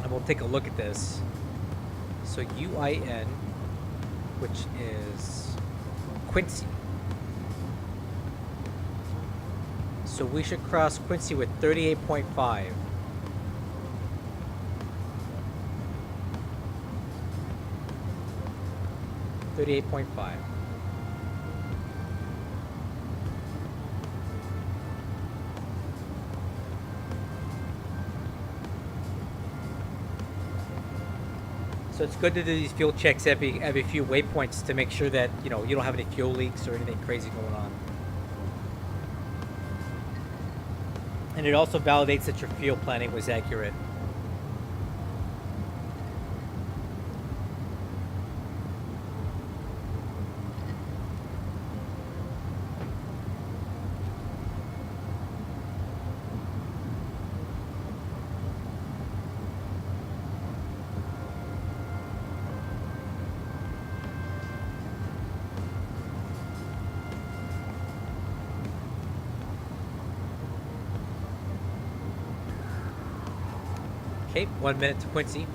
and we'll take a look at this. So UIN, which is Quincy. So we should cross Quincy with 38.5. So it's good to do these fuel checks every few waypoints to make sure that you don't have any fuel leaks or anything crazy going on. And it also validates that your fuel planning was accurate. Okay, 1 minute to Quincy.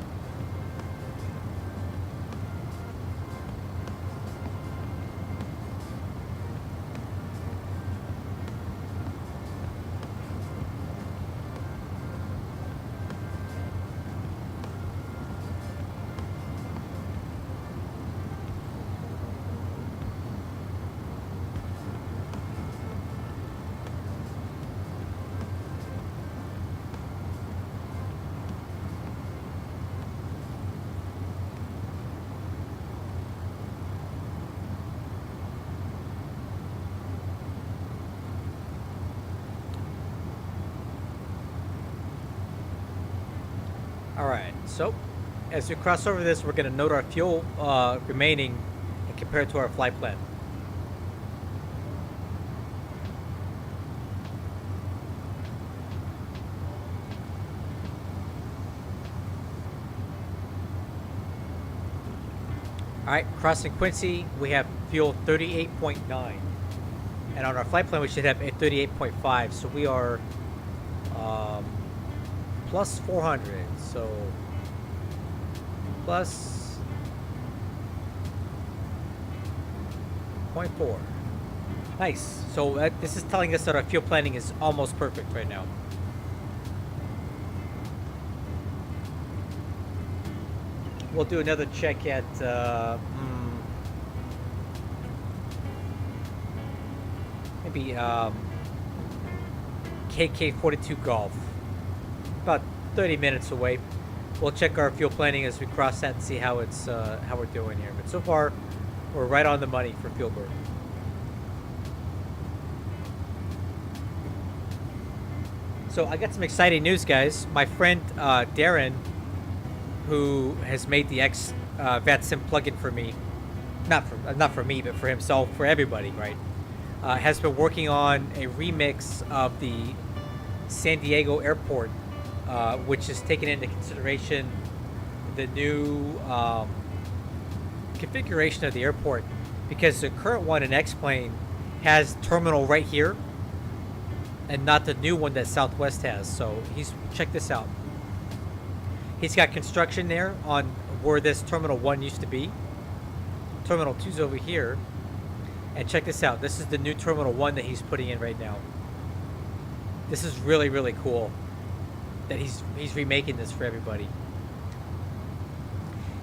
All right, so as we cross over this, we're going to note our fuel remaining and compare it to our flight plan. All right, crossing Quincy, we have fuel 38.9. And on our flight plan, we should have a 38.5. So we are plus 400. So plus 0.4. Nice. So this is telling us that our fuel planning is almost perfect right now. We'll do another check at maybe KK42 Golf. About 30 minutes away. We'll check our fuel planning as we cross that and see how it's how we're doing here. But so far, we're right on the money for fuel burn. So I got some exciting news, guys. My friend Darren, who has made the VATSIM plugin for me, not for me, but for himself, for everybody, right? Has been working on a remix of the San Diego airport, which is taking into consideration the new configuration of the airport, because the current one in X-Plane has terminal right here, and not the new one that Southwest has. So check this out. He's got construction there on where this Terminal 1 used to be. Terminal 2's over here. And check this out. This is the new Terminal 1 that he's putting in right now. This is really, really cool that he's remaking this for everybody.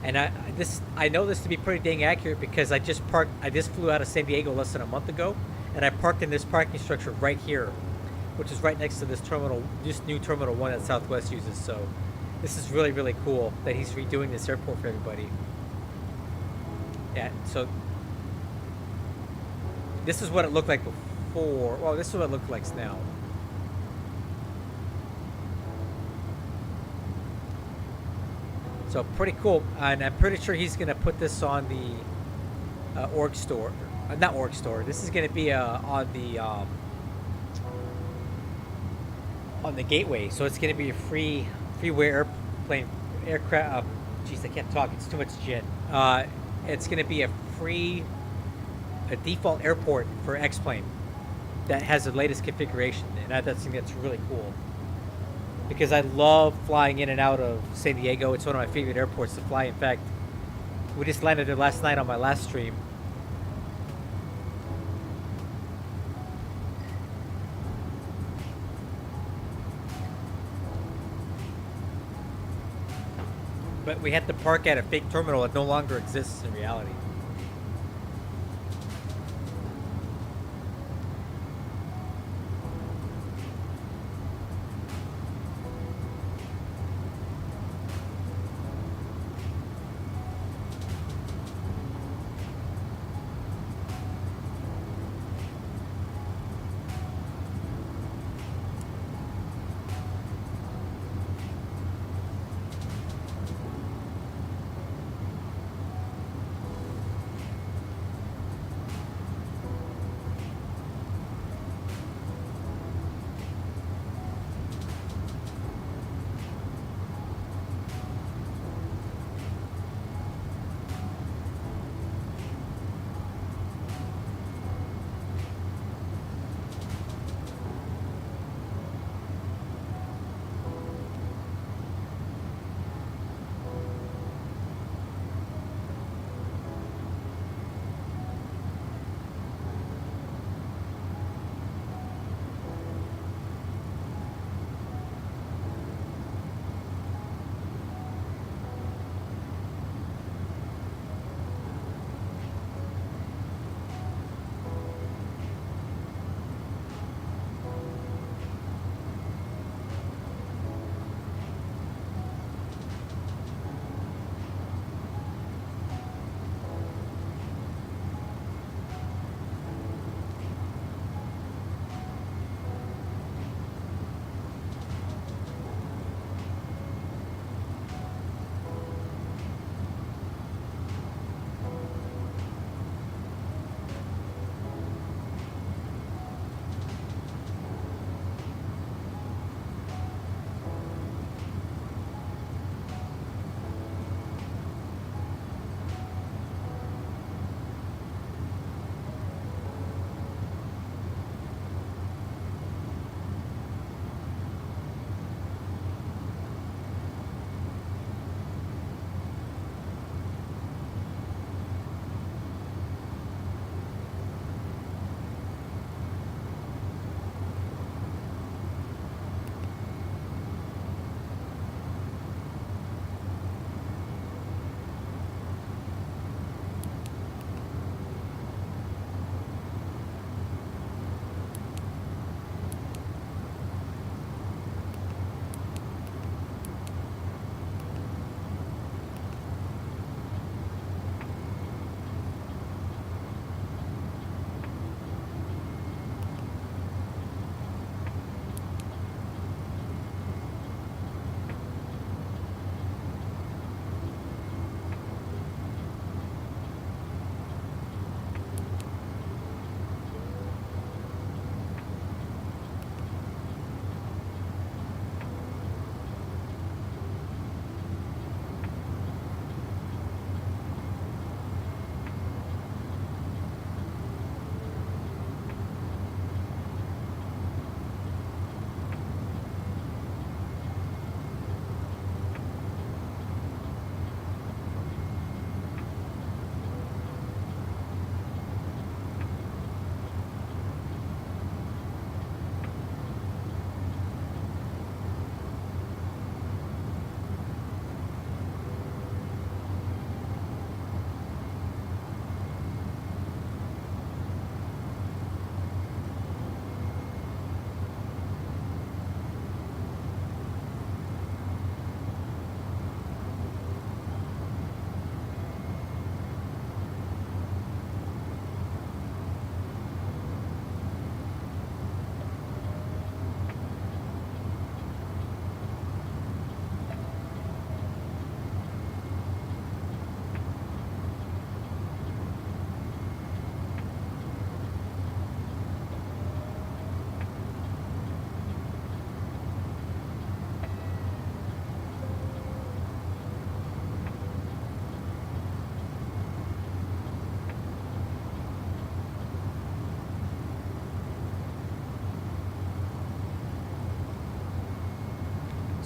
And I know this to be pretty dang accurate because I just flew out of San Diego less than a month ago, and I parked in this parking structure right here, which is right next to this new Terminal 1 that Southwest uses. So this is really, really cool that he's redoing this airport for everybody. Yeah, so this is what it looked like before. Well, this is what it looks like now. So pretty cool. And I'm pretty sure he's going to put this on the org store. Not org store. This is going to be on the gateway. So it's going to be a freeware aircraft. Jeez, I can't talk. It's too much gin. It's going to be a default airport for X-Plane that has the latest configuration, and I think that's really cool because I love flying in and out of San Diego. It's one of my favorite airports to fly. In fact, we just landed there last night on my last stream. But we had to park at a fake terminal that no longer exists in reality.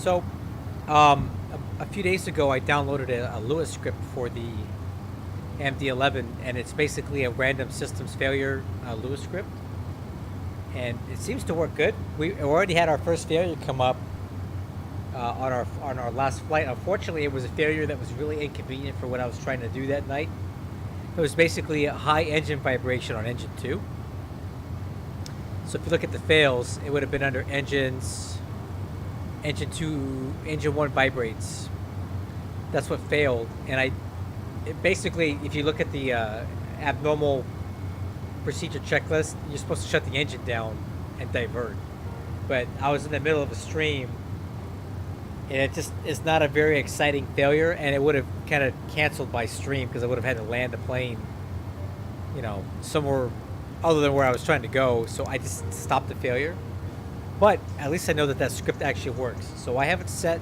So, a few days ago, I downloaded a Lewis script for the MD-11, and it's basically a random systems failure Lewis script, and it seems to work good. We already had our first failure come up on our last flight. Unfortunately, it was a failure that was really inconvenient for what I was trying to do that night. It was basically a high engine vibration on engine 2. So if you look at the fails, it would have been under engines, engine 2, engine 1 vibrates. That's what failed. And basically, if you look at the abnormal procedure checklist, you're supposed to shut the engine down and divert. But I was in the middle of a stream, and it just is not a very exciting failure, and it would have kind of canceled my stream because I would have had to land the plane, you know, somewhere other than where I was trying to go. So I just stopped the failure. But at least I know that script actually works. So I have it set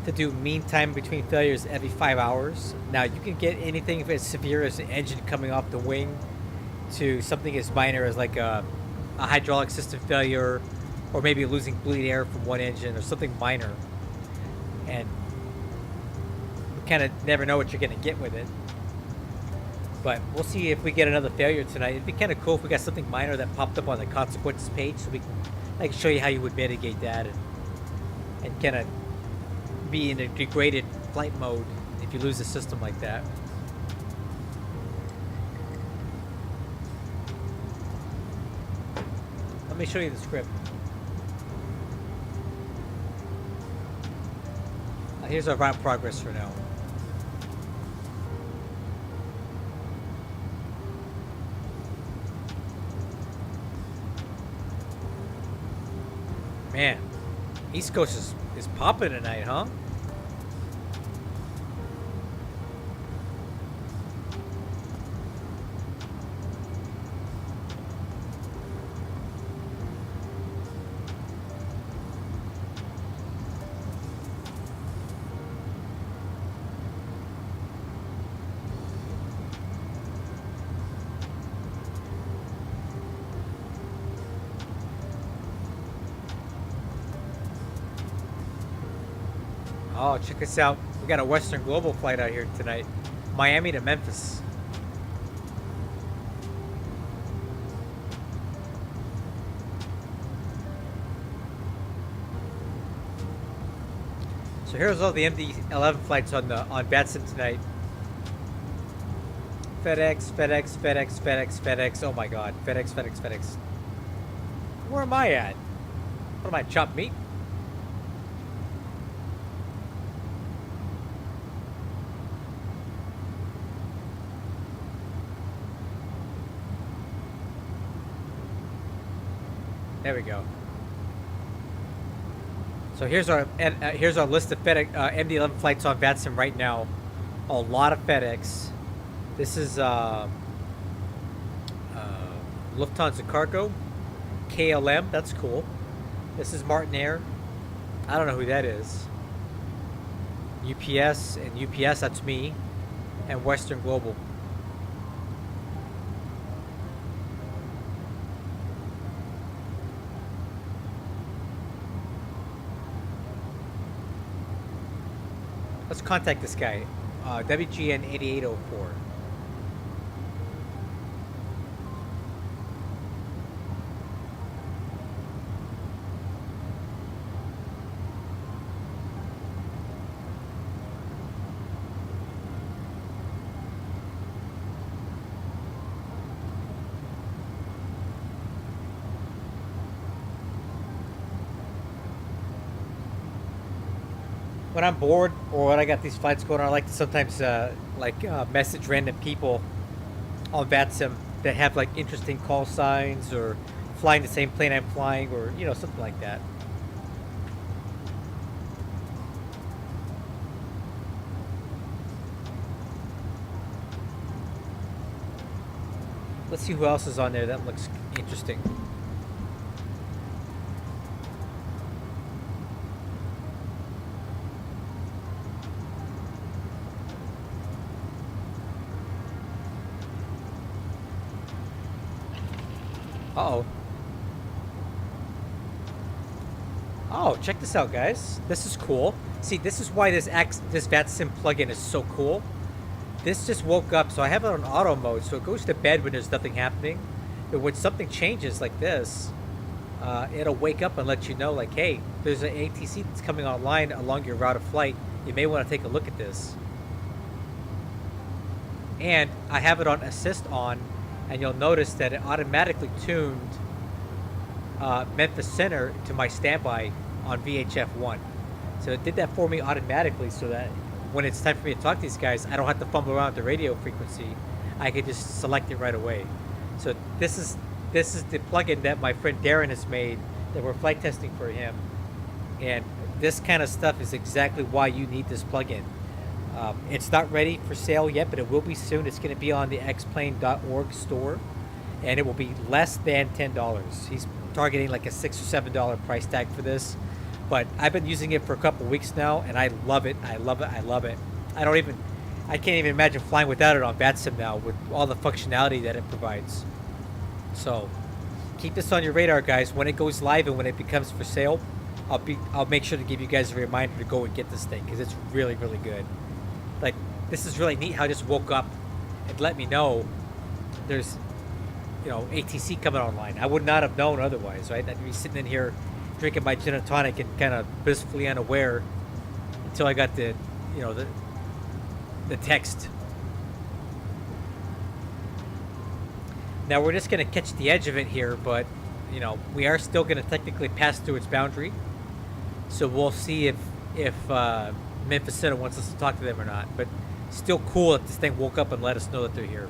to do mean time between failures every 5 hours. Now you can get anything as severe as an engine coming off the wing to something as minor as like a hydraulic system failure, or maybe losing bleed air from one engine or something minor. And you kind of never know what you're going to get with it. But we'll see if we get another failure tonight. It'd be kind of cool if we got something minor that popped up on the consequences page, so I can show you how you would mitigate that and kind of be in a degraded flight mode if you lose a system like that. Let me show you the script. Here's our route progress for now. Man, East Coast is popping tonight, huh? Oh, check this out. We got a Western Global flight out here tonight. Miami to Memphis. So here's all the MD-11 flights on VATSIM tonight. FedEx, FedEx, FedEx, FedEx, FedEx. Oh my God. FedEx, FedEx, FedEx. Where am I at? What am I, chopped meat? There we go. So here's our list of FedEx MD-11 flights on VATSIM right now. A lot of FedEx. This is Lufthansa Cargo, KLM. That's cool. This is Martin Air. I don't know who that is. UPS and UPS. That's me. And Western Global. Let's contact this guy, WGN 8804. When I'm bored or when I got these flights going on, I like to sometimes message random people on VATSIM that have like interesting call signs or flying the same plane I'm flying, or you know, something like that. Let's see who else is on there that looks interesting. Uh-oh. Oh, check this out, guys. This is cool. See, this is why this VATSIM plugin is so cool. This just woke up, so I have it on auto mode, so it goes to bed when there's nothing happening. But when something changes like this, it'll wake up and let you know, like, hey, there's an ATC that's coming online along your route of flight. You may want to take a look at this. And I have it on assist on, and you'll notice that it automatically tuned Memphis Center to my standby on VHF 1. So it did that for me automatically, so that when it's time for me to talk to these guys, I don't have to fumble around the radio frequency. I can just select it right away. So this is the plugin that my friend Darren has made that we're flight testing for him. And this kind of stuff is exactly why you need this plugin. It's not ready for sale yet, but it will be soon. It's going to be on the xplane.org store, and it will be less than $10. He's targeting like a $6 or $7 price tag for this, but I've been using it for a couple weeks now, and I love it. I love it. I love it. I can't even imagine flying without it on VATSIM now with all the functionality that it provides. So keep this on your radar, guys. When it goes live and when it becomes for sale, I'll make sure to give you guys a reminder to go and get this thing, because it's really, really good. Like, this is really neat how I just woke up and let me know there's, ATC coming online. I would not have known otherwise, right? I'd be sitting in here drinking my gin and tonic and kind of blissfully unaware until I got the text. Now we're just going to catch the edge of it here, but we are still going to technically pass through its boundary. So we'll see if Memphis Center wants us to talk to them or not. But still cool that this thing woke up and let us know that they're here.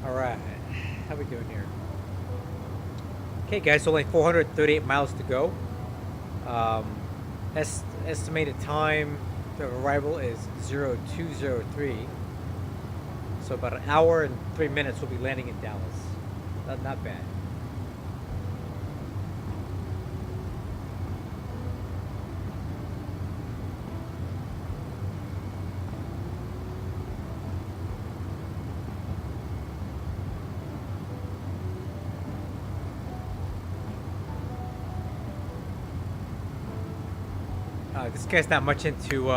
Alright, how we doing here? Okay guys, only 438 miles to go. Estimated time of arrival is 0203. So about an hour and 3 minutes we'll be landing in Dallas. Not bad. This guy's not much into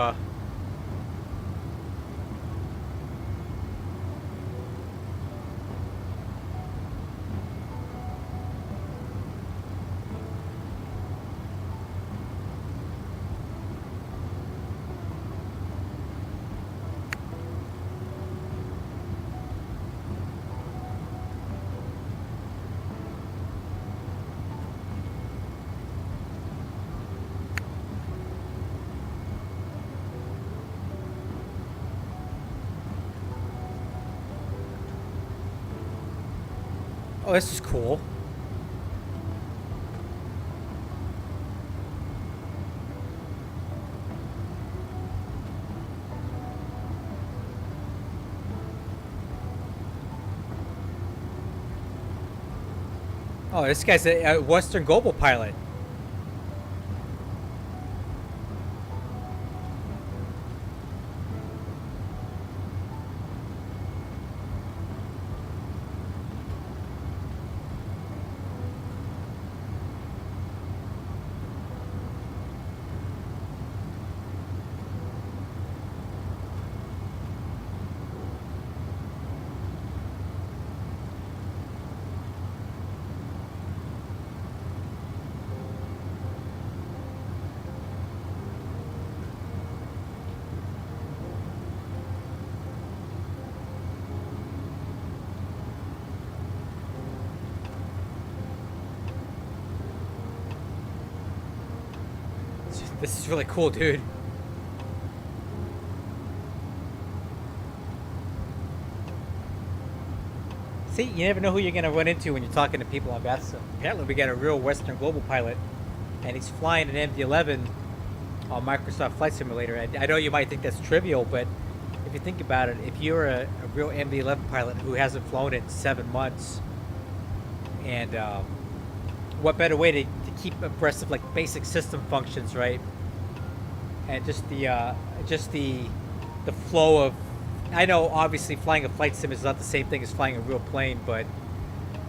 Oh, this is cool. Oh, this guy's a Western Global pilot. This is really cool, dude. See, you never know who you're gonna run into when you're talking to people on that stuff. Apparently, we got a real Western Global pilot, and he's flying an MD-11 on Microsoft Flight Simulator. And I know you might think that's trivial, but if you think about it, if you're a real MD-11 pilot who hasn't flown in 7 months, and what better way to keep abreast of like basic system functions, right? And just the flow of, I know obviously flying a flight sim is not the same thing as flying a real plane, but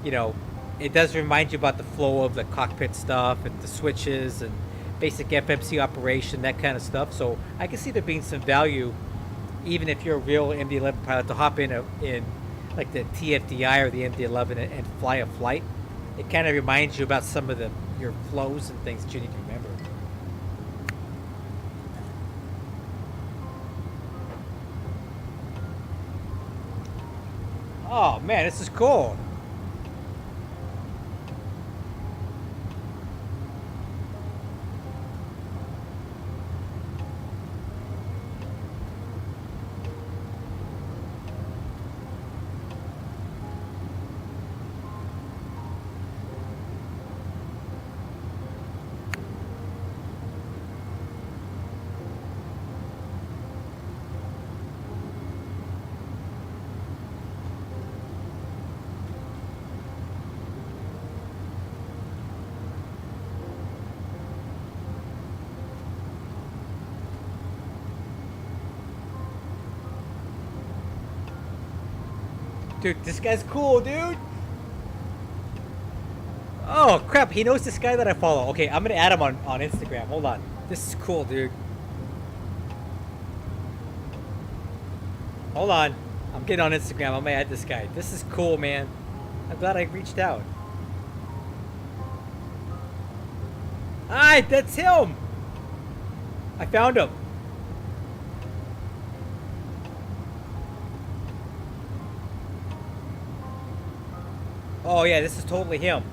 you know, it does remind you about the flow of the cockpit stuff and the switches and basic FMC operation, that kind of stuff. So I can see there being some value, even if you're a real MD-11 pilot, to hop in like the TFDI or the MD-11 and fly a flight. It kind of reminds you about some of your flows and things that you need to remember. Oh man, this is cool. Dude, this guy's cool, dude. Oh, crap. He knows this guy that I follow. Okay, I'm going to add him on Instagram. Hold on. This is cool, dude. Hold on. I'm getting on Instagram. I'm going to add this guy. This is cool, man. I'm glad I reached out. Alright, that's him. I found him. Oh yeah, this is totally him.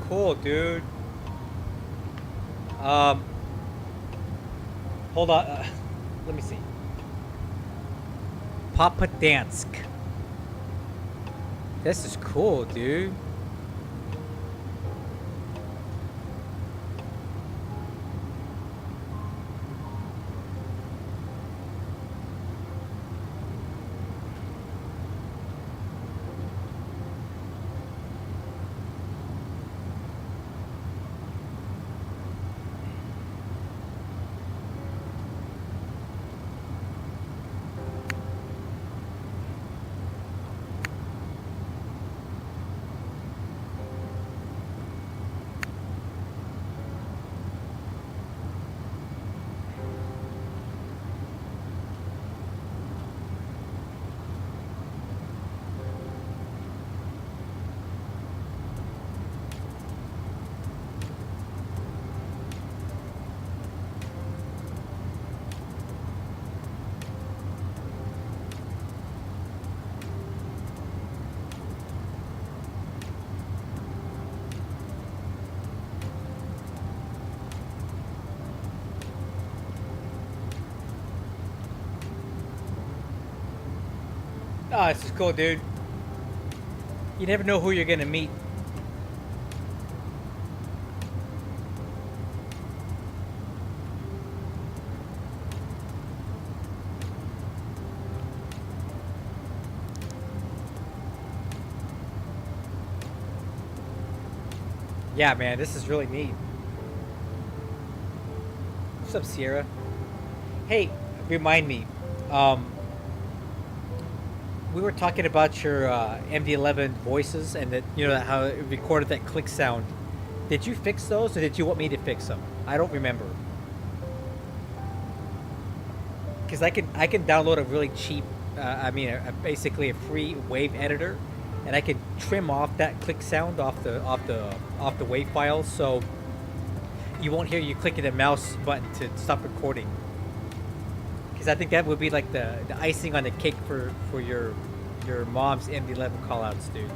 Cool, dude. Hold on. Let me see. Papadansk. This is cool, dude. Oh, this is cool, dude. You never know who you're gonna meet. Yeah, man, this is really neat. What's up, Sierra? Hey, remind me. We were talking about your MD-11 voices and that how it recorded that click sound. Did you fix those, or did you want me to fix them? I don't remember. Because I can download a really cheap, basically a free wave editor, and I can trim off that click sound off the wave file, so you won't hear you clicking the mouse button to stop recording. Because I think that would be like the icing on the cake for your mom's MD-11 callouts, dude.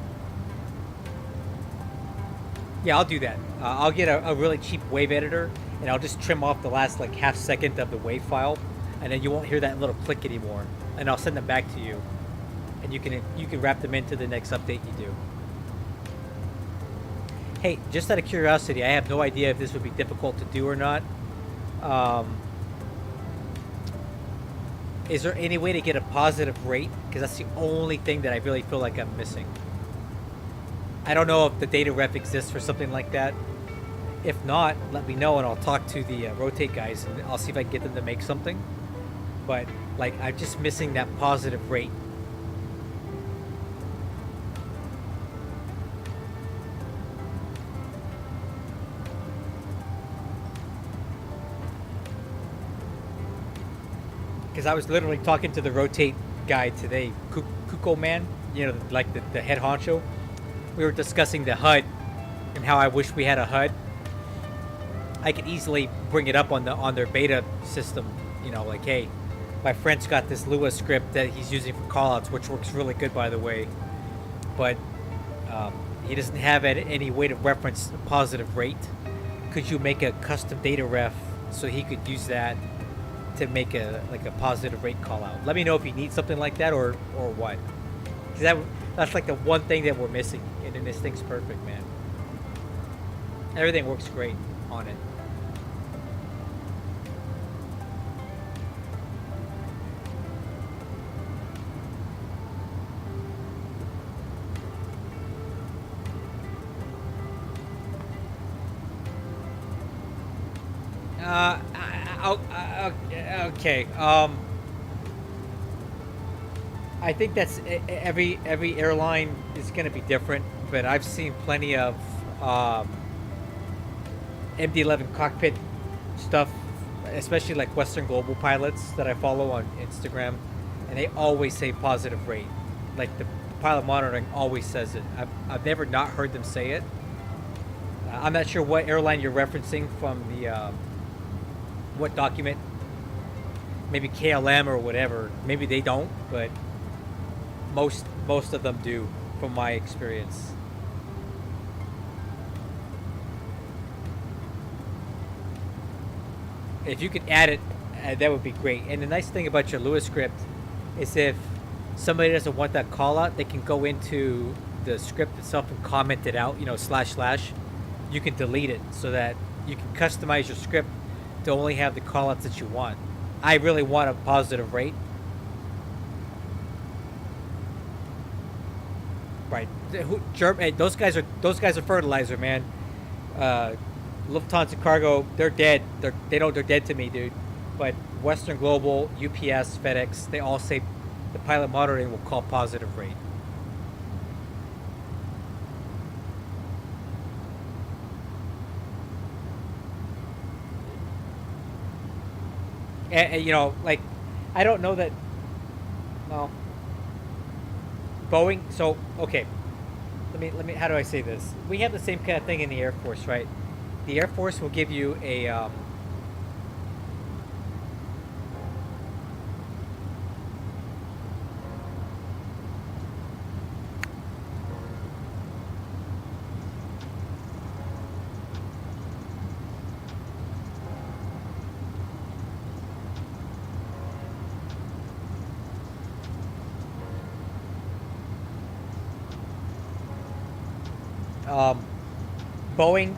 Yeah, I'll do that. I'll get a really cheap wave editor, and I'll just trim off the last like half second of the wave file, and then you won't hear that little click anymore. And I'll send them back to you, and you can wrap them into the next update you do. Hey, just out of curiosity, I have no idea if this would be difficult to do or not. Is there any way to get a positive rate? Because that's the only thing that I really feel like I'm missing. I don't know if the data ref exists for something like that. If not, let me know and I'll talk to the Rotate guys and I'll see if I can get them to make something. But like, I'm just missing that positive rate. Because I was literally talking to the Rotate guy today, Kuko Man, like the head honcho. We were discussing the HUD and how I wish we had a HUD. I could easily bring it up on their beta system, like, hey, my friend's got this Lua script that he's using for callouts, which works really good, by the way. But he doesn't have any way to reference a positive rate. Could you make a custom data ref so he could use that to make a positive rate call out? Let me know if you need something like that or what. Because that's like the one thing that we're missing, and then this thing's perfect, man. Everything works great on it. Okay. I think that's every airline is going to be different, but I've seen plenty of MD-11 cockpit stuff, especially like Western Global pilots that I follow on Instagram, and they always say positive rate. Like the pilot monitoring always says it. I've never not heard them say it. I'm not sure what airline you're referencing from the what document. Maybe KLM or whatever. Maybe they don't, but most of them do, from my experience. If you could add it, that would be great. And the nice thing about your Lua script is if somebody doesn't want that call out, they can go into the script itself and comment it out, / you can delete it so that you can customize your script to only have the call outs that you want. I really want a positive rate. Right. Those guys are fertilizer, man. Lufthansa Cargo, they're dead. They're dead to me, dude. But Western Global, UPS, FedEx, they all say the pilot monitoring will call positive rate. And like, I don't know that. Well, Boeing. So okay, let me. How do I say this? We have the same kind of thing in the Air Force, right? The Air Force will give you a Um, Boeing.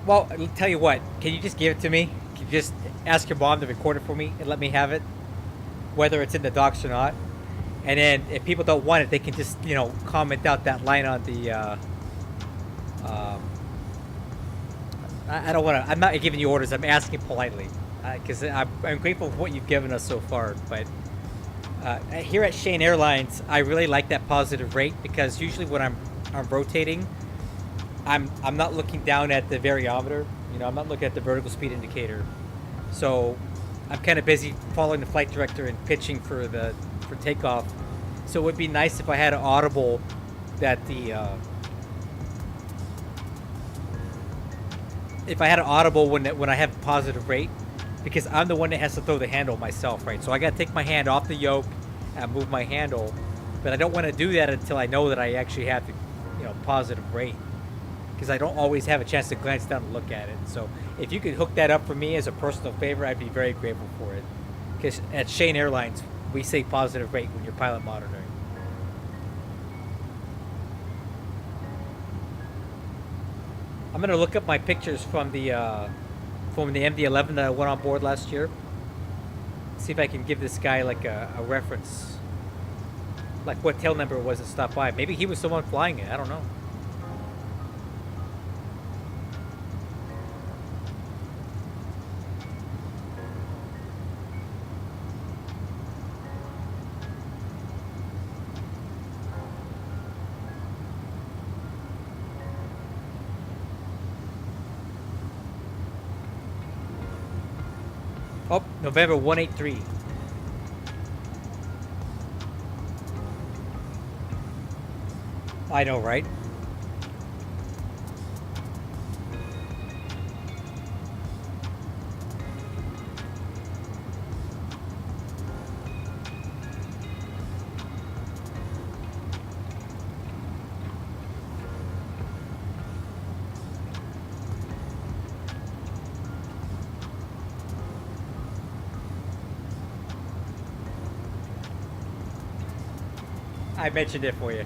Well, I'll tell you what. Can you just give it to me? Can you just ask your mom to record it for me and let me have it, whether it's in the docs or not? And then if people don't want it, they can just comment out that line on the. I don't want to. I'm not giving you orders. I'm asking politely, because I'm grateful for what you've given us so far. But here at Shane Airlines, I really like that positive rate, because usually when I'm rotating, I'm not looking down at the variometer. I'm not looking at the vertical speed indicator. So I'm kind of busy following the flight director and pitching for takeoff. So it would be nice if I had an audible that if I had an audible when I have a positive rate, because I'm the one that has to throw the handle myself, right? So I got to take my hand off the yoke and move my handle, but I don't want to do that until I know that I actually have the positive rate, because I don't always have a chance to glance down and look at it. So if you could hook that up for me as a personal favor, I'd be very grateful for it, because at Shane Airlines we say positive rate when you're pilot monitoring. I'm gonna look up my pictures from the MD-11 that I went on board last year. See if I can give this guy like a reference, like what tail number it was that stopped by. Maybe he was the one flying it. I don't know. Oh, November 183. I know, right? I mentioned it for you.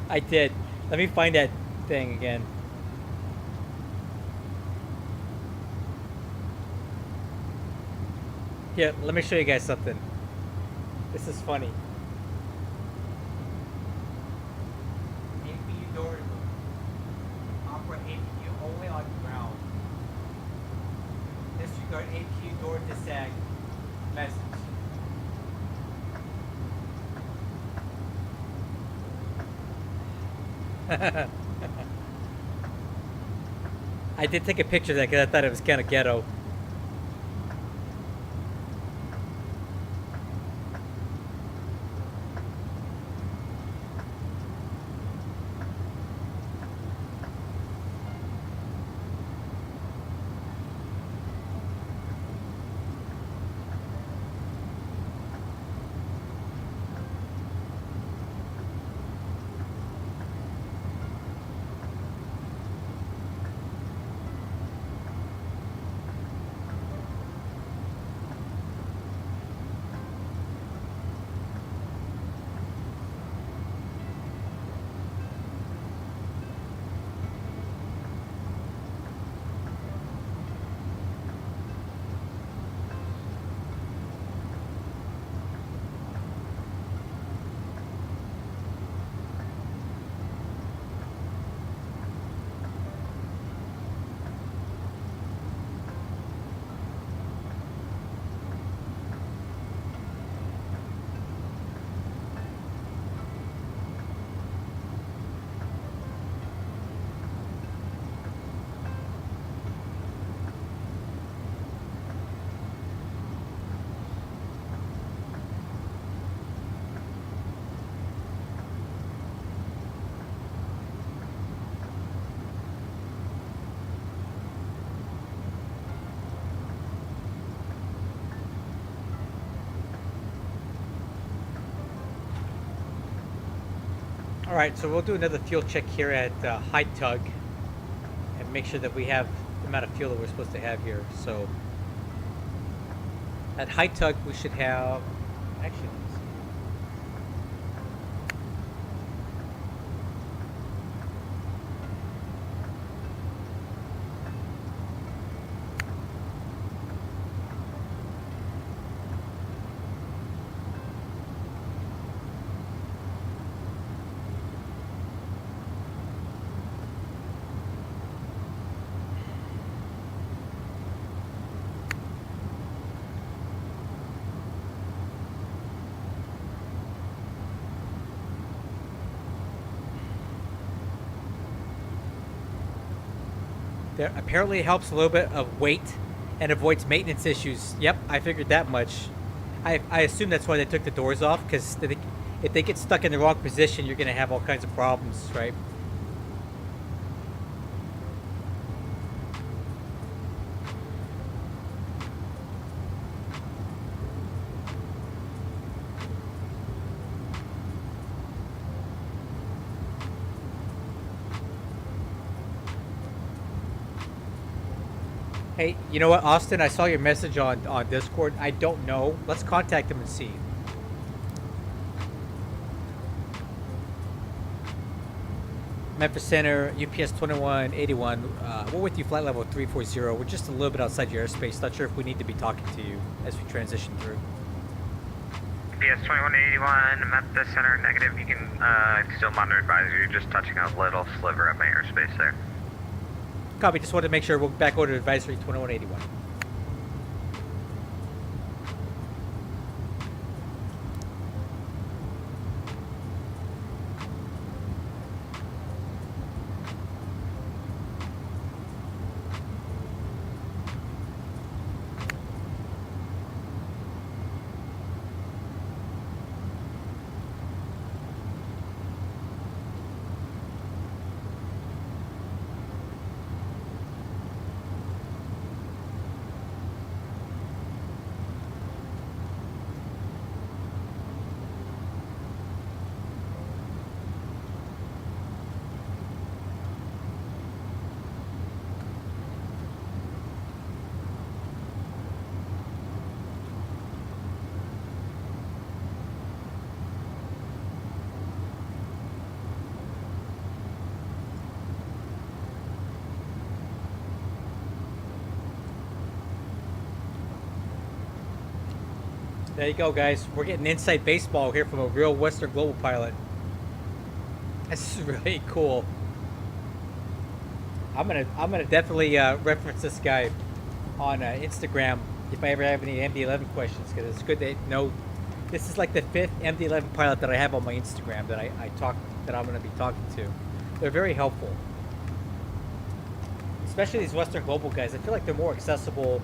I did. Let me find that thing again. Here, let me show you guys something. This is funny. APU door removal. Operate APU only on ground. Disregard APU door desag message. I did take a picture of that because I thought it was kind of ghetto. Alright, so we'll do another fuel check here at High Tug. make sure that we have the amount of fuel that we're supposed to have here. So at high tug, we should have, actually, let's see. There apparently helps a little bit of weight and avoids maintenance issues. Yep, I figured that much. I assume that's why they took the doors off, because if they get stuck in the wrong position, you're going to have all kinds of problems, right? Hey, you know what, Austin? I saw your message on Discord. I don't know. Let's contact him and see. Memphis Center, UPS 2181. We're with you, flight level 340. We're just a little bit outside your airspace. Not sure if we need to be talking to you as we transition through. UPS 2181, Memphis Center, negative. You can still monitor advisory. You're just touching a little sliver of my airspace there. Copy. Just wanted to make sure we're back over to advisory 2181. There you go, guys. We're getting inside baseball here from a real Western Global pilot. This is really cool. I'm gonna definitely reference this guy on Instagram if I ever have any MD-11 questions, because it's good to know. This is like the 5th MD-11 pilot that I have on my Instagram that I'm gonna be talking to. They're very helpful, especially these Western Global guys. I feel like they're more accessible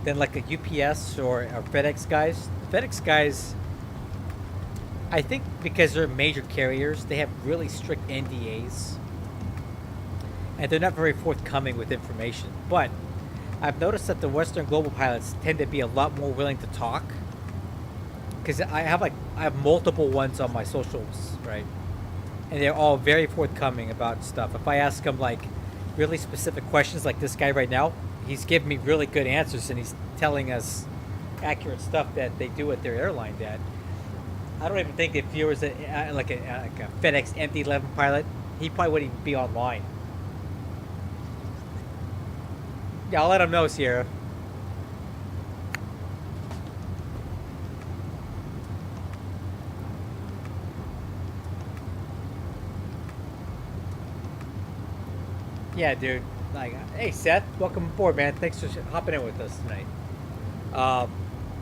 than like a UPS or FedEx guys. FedEx guys, I think because they're major carriers, they have really strict NDAs. And they're not very forthcoming with information. But I've noticed that the Western Global pilots tend to be a lot more willing to talk. Because I have multiple ones on my socials, right? And they're all very forthcoming about stuff. If I ask them like really specific questions like this guy right now, he's giving me really good answers, and he's telling us accurate stuff that they do at their airline. That I don't even think if there was like a FedEx MD-11 pilot, he probably wouldn't even be online. Yeah, I'll let him know, Sierra. Yeah, dude. Like, hey Seth, welcome aboard, man. Thanks for hopping in with us tonight.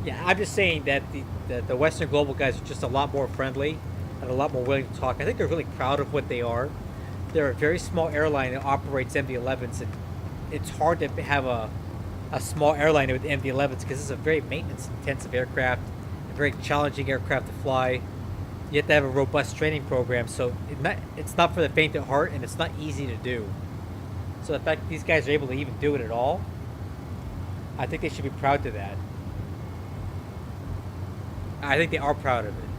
Yeah, I'm just saying that the Western Global guys are just a lot more friendly and a lot more willing to talk. I think they're really proud of what they are. They're a very small airline that operates MD-11s, and it's hard to have a small airline with MD-11s because it's a very maintenance-intensive aircraft, a very challenging aircraft to fly. You have to have a robust training program, so it's not for the faint of heart, and it's not easy to do. So the fact that these guys are able to even do it at all, I think they should be proud of that. I think they are proud of it.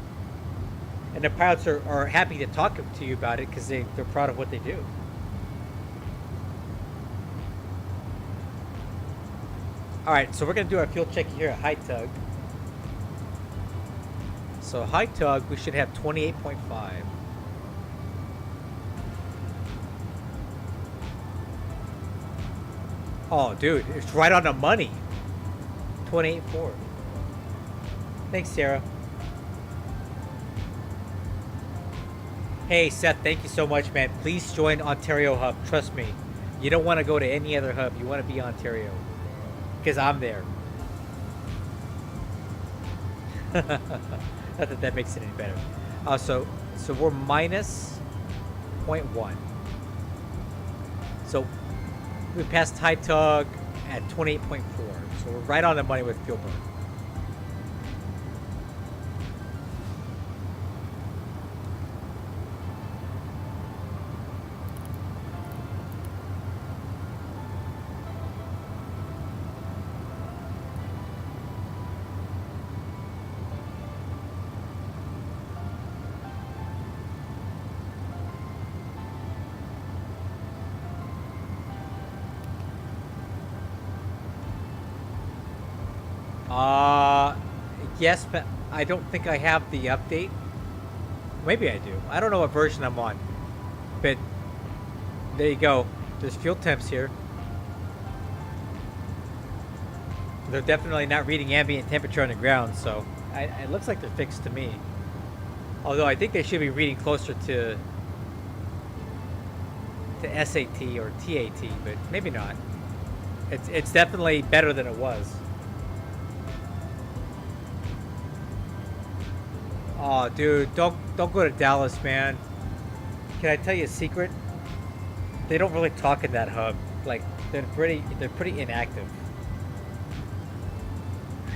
And the pilots are happy to talk to you about it because they're proud of what they do. All right, so we're gonna do our fuel check here at High Tug. So High Tug, we should have 28.5. Oh, dude, it's right on the money. 28.4. Thanks, Sarah. Hey, Seth, thank you so much, man. Please join Ontario Hub. Trust me. You don't want to go to any other hub. You want to be Ontario. Because I'm there. Not that that makes it any better. So we're minus 0.1. So we passed High Tug at 28.4. So we're right on the money with fuel burn. Yes, but I don't think I have the update. Maybe I do. I don't know what version I'm on. But there you go. There's fuel temps here. They're definitely not reading ambient temperature on the ground, so it looks like they're fixed to me. Although I think they should be reading closer to SAT or TAT, but maybe not. It's definitely better than it was. Oh, dude, don't go to Dallas, man. Can I tell you a secret? They don't really talk in that hub. Like they're pretty inactive.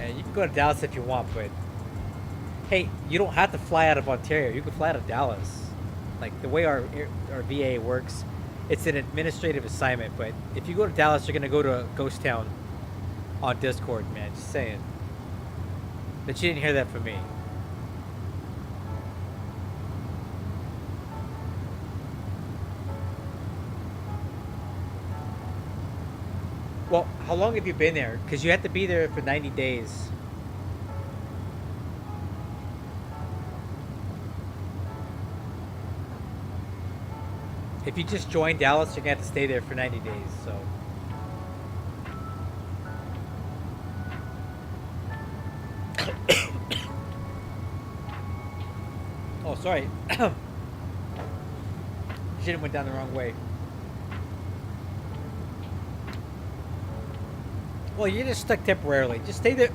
And you can go to Dallas if you want, but hey, you don't have to fly out of Ontario. You can fly out of Dallas. Like the way our VA works, it's an administrative assignment. But if you go to Dallas, you're gonna go to a ghost town on Discord, man. Just saying. But you didn't hear that from me. Well, how long have you been there? Because you have to be there for 90 days. If you just join Dallas, you're going to have to stay there for 90 days, so. Oh, sorry. Shit went down the wrong way. Well, you're just stuck temporarily. Just stay there.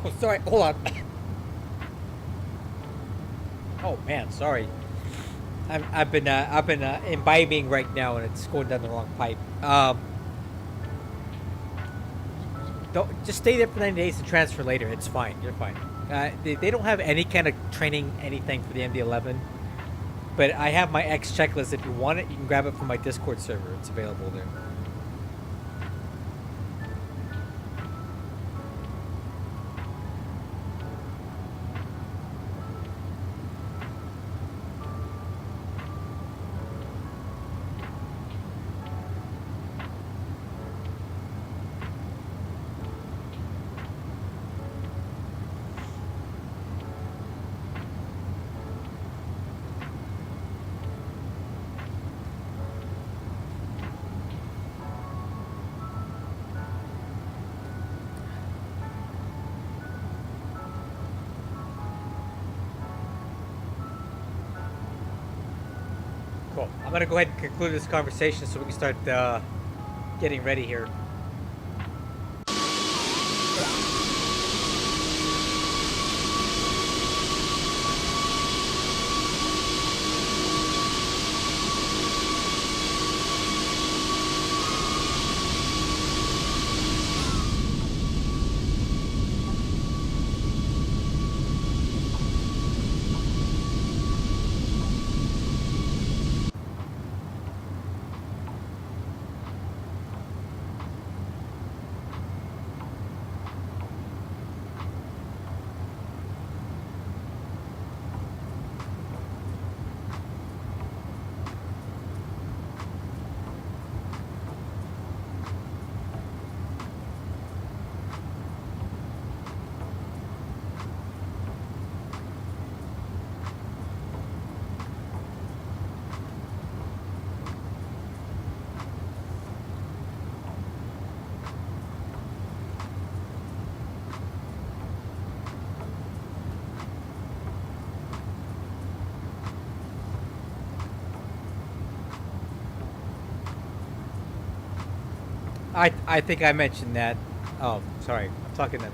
Oh, sorry. Hold on. Oh man, sorry. I've been imbibing right now, and it's going down the wrong pipe. Don't just stay there for 90 days and transfer later. It's fine. You're fine. They don't have any kind of training anything for the MD-11, but I have my X checklist. If you want it, you can grab it from my Discord server. It's available there. Cool. I'm going to go ahead and conclude this conversation so we can start getting ready here. I think I mentioned that. Oh, sorry. I'm talking to.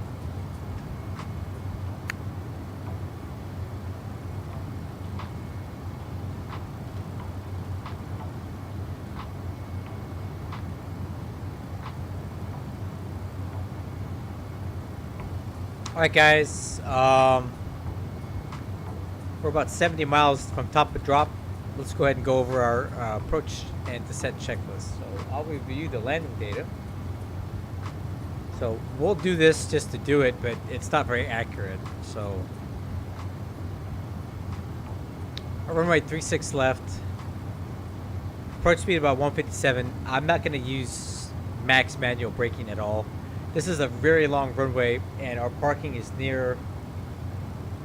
All right, guys. We're about 70 miles from top of drop. Let's go ahead and go over our approach and descent checklist. So I'll review the landing data. So we'll do this just to do it, but it's not very accurate. So our runway 36 left. Approach speed about 157. I'm not going to use max manual braking at all. This is a very long runway, and our parking is near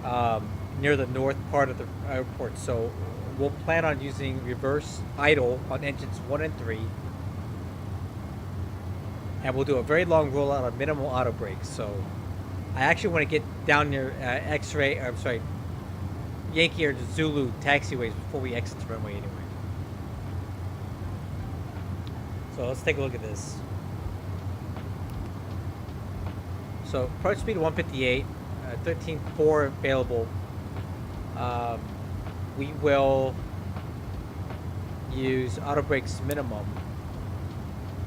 the north part of the airport. So we'll plan on using reverse idle on engines 1 and 3. And we'll do a very long rollout on minimal auto brakes. So I actually want to get down near Yankee or Zulu taxiways before we exit the runway anyway. So let's take a look at this. So approach speed 158, 13.4 available. We will use auto brakes minimum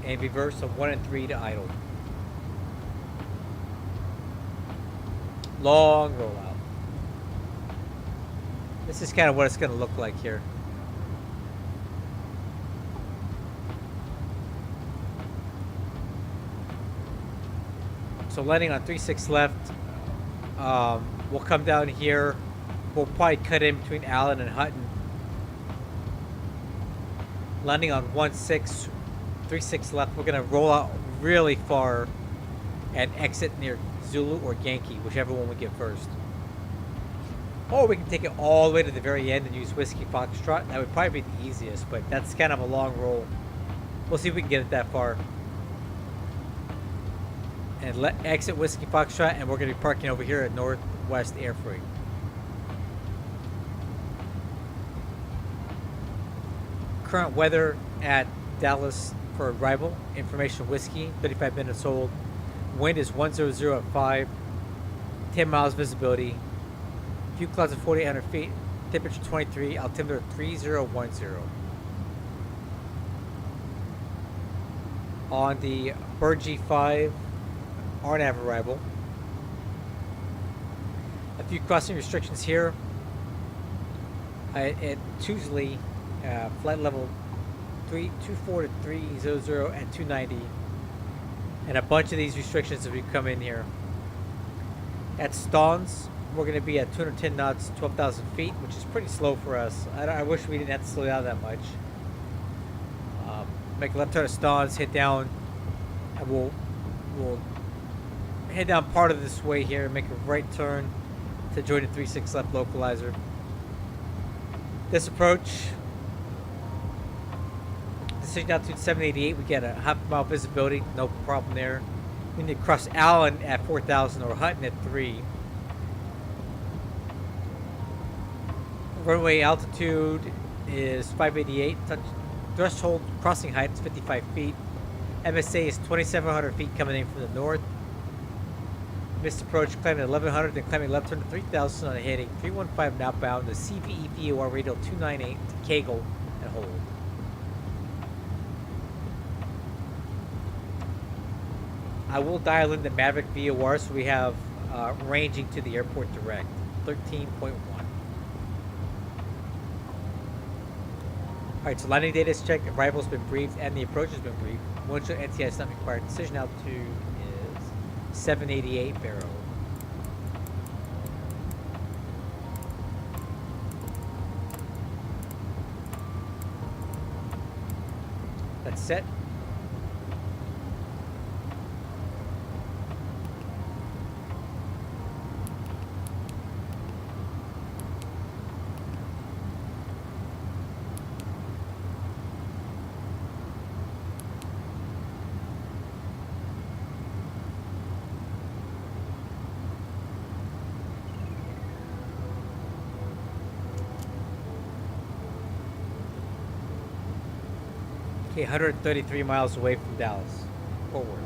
and reverse of 1 and 3 to idle. Long rollout. This is kind of what it's going to look like here. So landing on 36 left. We'll come down here. We'll probably cut in between Allen and Hutton. Landing on 16, 36 left. We're going to roll out really far and exit near Zulu or Yankee, whichever one we get first. Or we can take it all the way to the very end and use Whiskey Foxtrot. That would probably be the easiest, but that's kind of a long roll. We'll see if we can get it that far. And exit Whiskey Foxtrot, and we're going to be parking over here at Northwest Air Freight. Current weather at Dallas for arrival. Information Whiskey, 35 minutes old. Wind is 100 at 5. 10 miles visibility. Few clouds at 4,800 feet. Temperature 23. Altimeter 3010. On the Bird G5, RNAV arrival. A few crossing restrictions here. At Tuesley, flight level 324 to 300 and 290. And a bunch of these restrictions as we come in here. At Stawns, we're going to be at 210 knots, 12,000 feet, which is pretty slow for us. I wish we didn't have to slow down that much. Make a left turn at Stawns, hit down, and we'll head down part of this way here and make a right turn to join the 36 left localizer. This approach, decision altitude 788, we get a half mile visibility, no problem there. We need to cross Allen at 4,000 or Hutton at 3. Runway altitude is 588. Threshold crossing height is 55 feet. MSA is 2,700 feet coming in from the north. Missed approach, climbing 1,100, then climbing left turn to 3,000 on a heading 315 outbound to CVE VOR radial 298 to Kegel and hold. I will dial in the Maverick VOR so we have ranging to the airport direct, 13.1. Alright, so landing data is checked, arrival's been briefed, and the approach has been briefed. One shot NTI is not required. Decision altitude is 788 barrel. That's set. Okay, 133 miles away from Dallas. forward.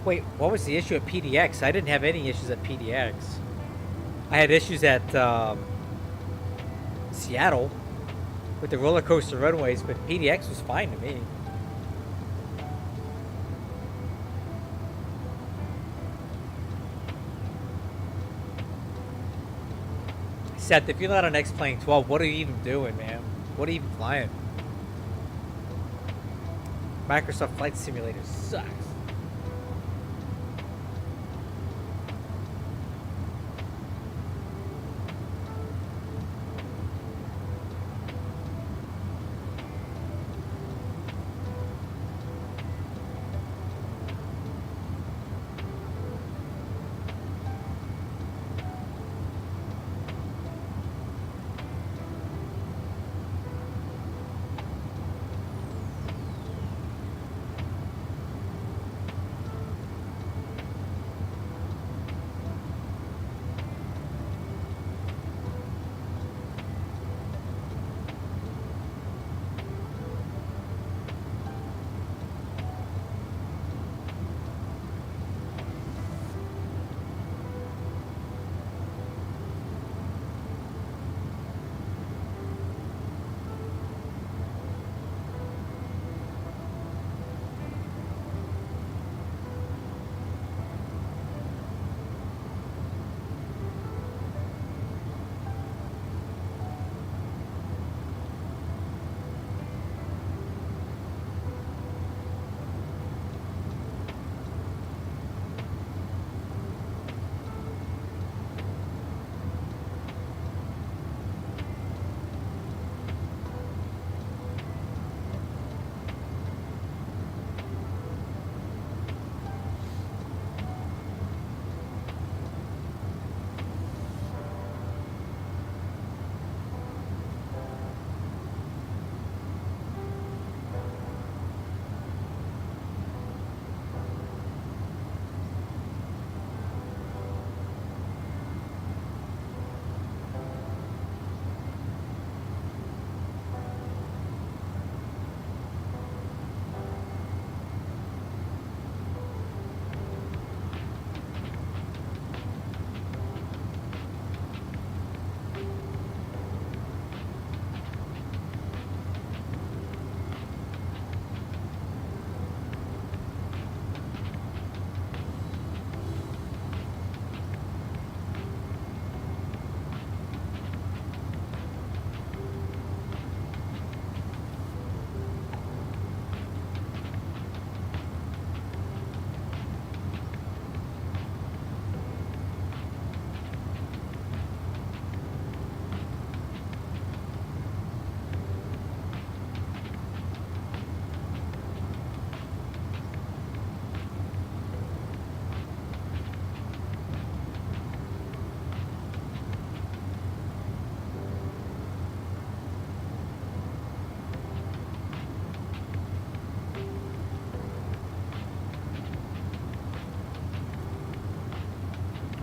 Wait, what was the issue at PDX? I didn't have any issues at PDX. I had issues at Seattle with the roller coaster runways, but PDX was fine to me. Seth, if you're not on X-Plane 12, what are you even doing, man? What are you even flying? Microsoft Flight Simulator sucks.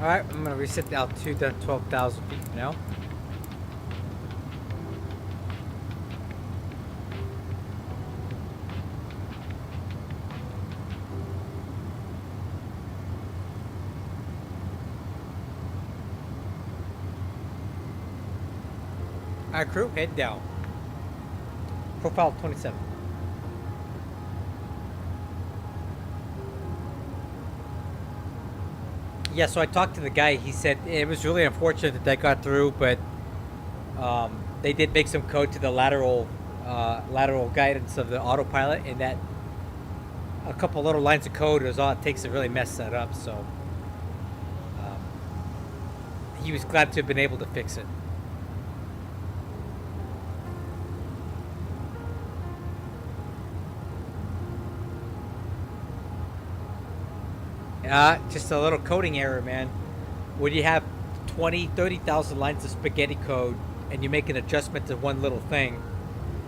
Alright, I'm gonna reset the altitude to 12,000 feet now. Alright, crew, head down. Profile 27. Yeah, so I talked to the guy. He said it was really unfortunate that got through, but they did make some code to the lateral guidance of the autopilot, and that a couple little lines of code is all it takes to really mess that up. So he was glad to have been able to fix it. Just a little coding error, man. When you have 20, 30,000 lines of spaghetti code and you make an adjustment to one little thing,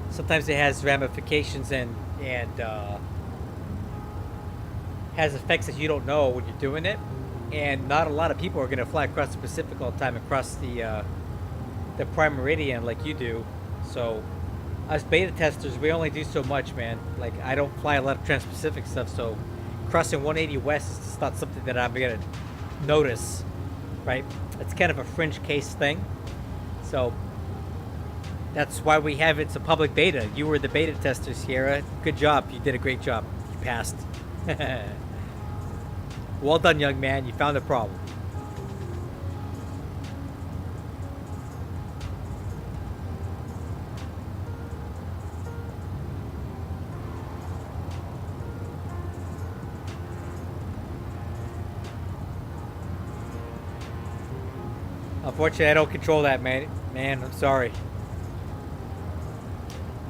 sometimes it has ramifications and has effects that you don't know when you're doing it. and not a lot of people are going to fly across the Pacific all the time, across the prime meridian like you do. So us beta testers, we only do so much, man. Like, I don't fly a lot of trans-Pacific stuff, so crossing 180 west is just not something that I'm gonna notice, right? It's kind of a fringe case thing. So that's why we have it's a public beta. You were the beta tester, Sierra. Good job. You did a great job. You passed. Well done, young man. You found the problem. Unfortunately, I don't control that, man. I'm sorry.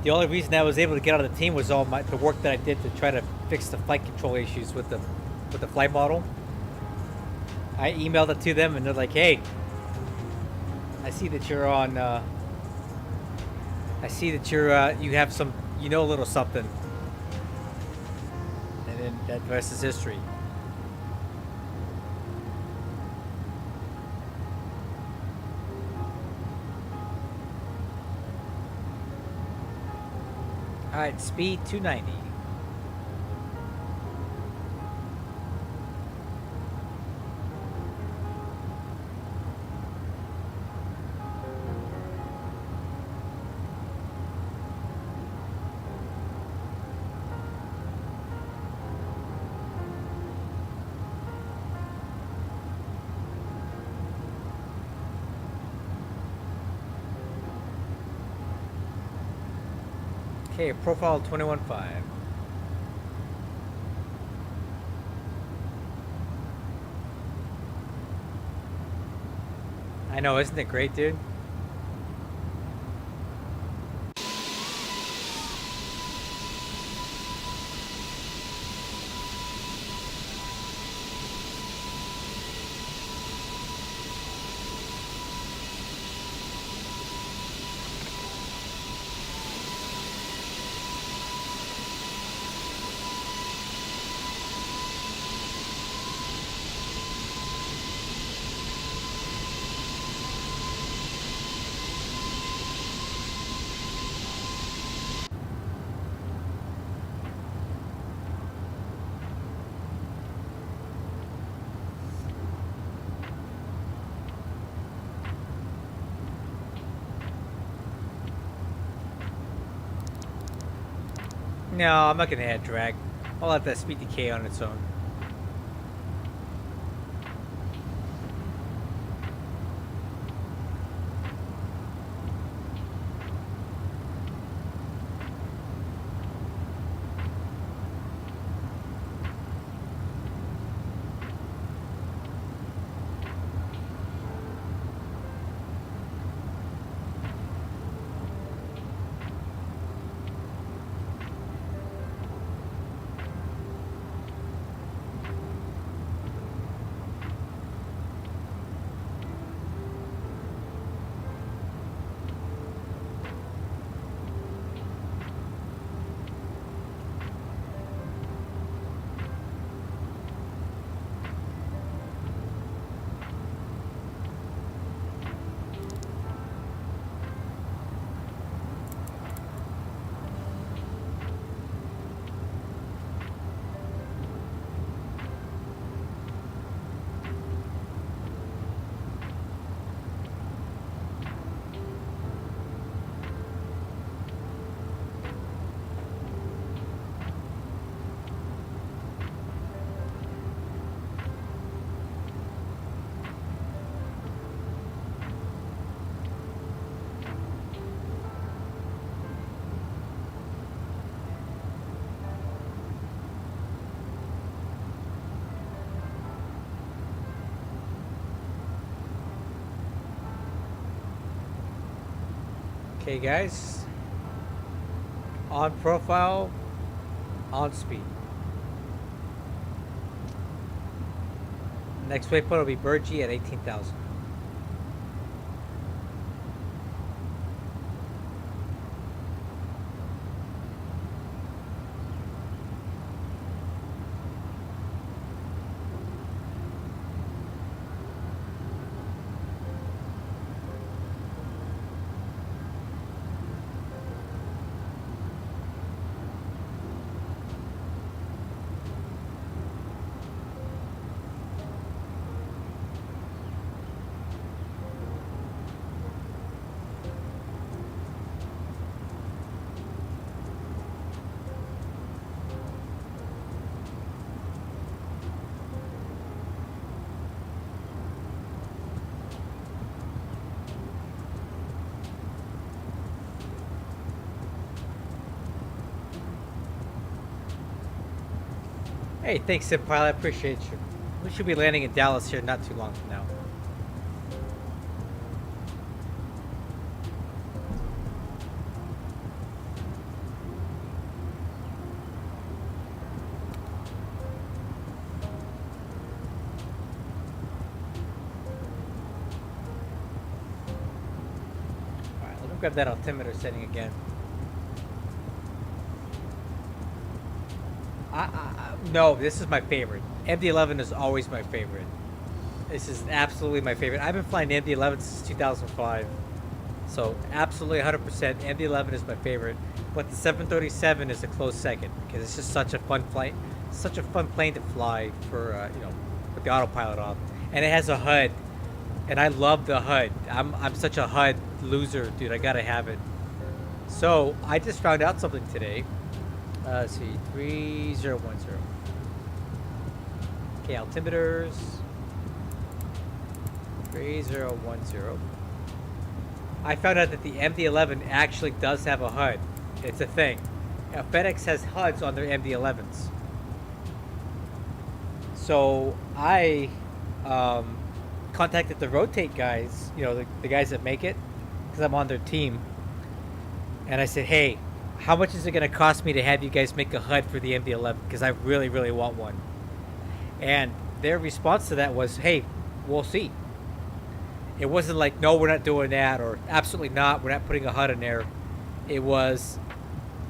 The only reason I was able to get on the team was all the work that I did to try to fix the flight control issues with the flight model. I emailed it to them, and they're like, "Hey, I see that you're on. I see that you have some, a little something." And then that rest is history. Alright, speed 290. Okay, profile 21.5. I know, isn't it great, dude? No, I'm not gonna add drag. I'll let that speed decay on its own. Okay, guys. On profile, on speed. Next waypoint will be Burgee at 18,000. Hey, thanks, Sim Pilot. I appreciate you. We should be landing in Dallas here not too long from now. Alright, let me grab that altimeter setting again. No, this is my favorite. MD-11 is always my favorite. This is absolutely my favorite. I've been flying the MD-11 since 2005. So absolutely 100% MD-11 is my favorite. But the 737 is a close second because it's just such a fun flight. Such a fun plane to fly for, you know, with the autopilot off. And it has a HUD. And I love the HUD. I'm such a HUD loser, dude. I gotta have it. So I just found out something today. Let's see, 3010. Okay, altimeters. 3010. I found out that the MD-11 actually does have a HUD. It's a thing. FedEx has HUDs on their MD-11s. So I contacted the Rotate guys, you know, the guys that make it, because I'm on their team. And I said, hey, how much is it going to cost me to have you guys make a HUD for the MD-11? Because I really, really want one. And their response to that was, hey, we'll see. It wasn't like, no, we're not doing that, or absolutely not, we're not putting a HUD in there. It was,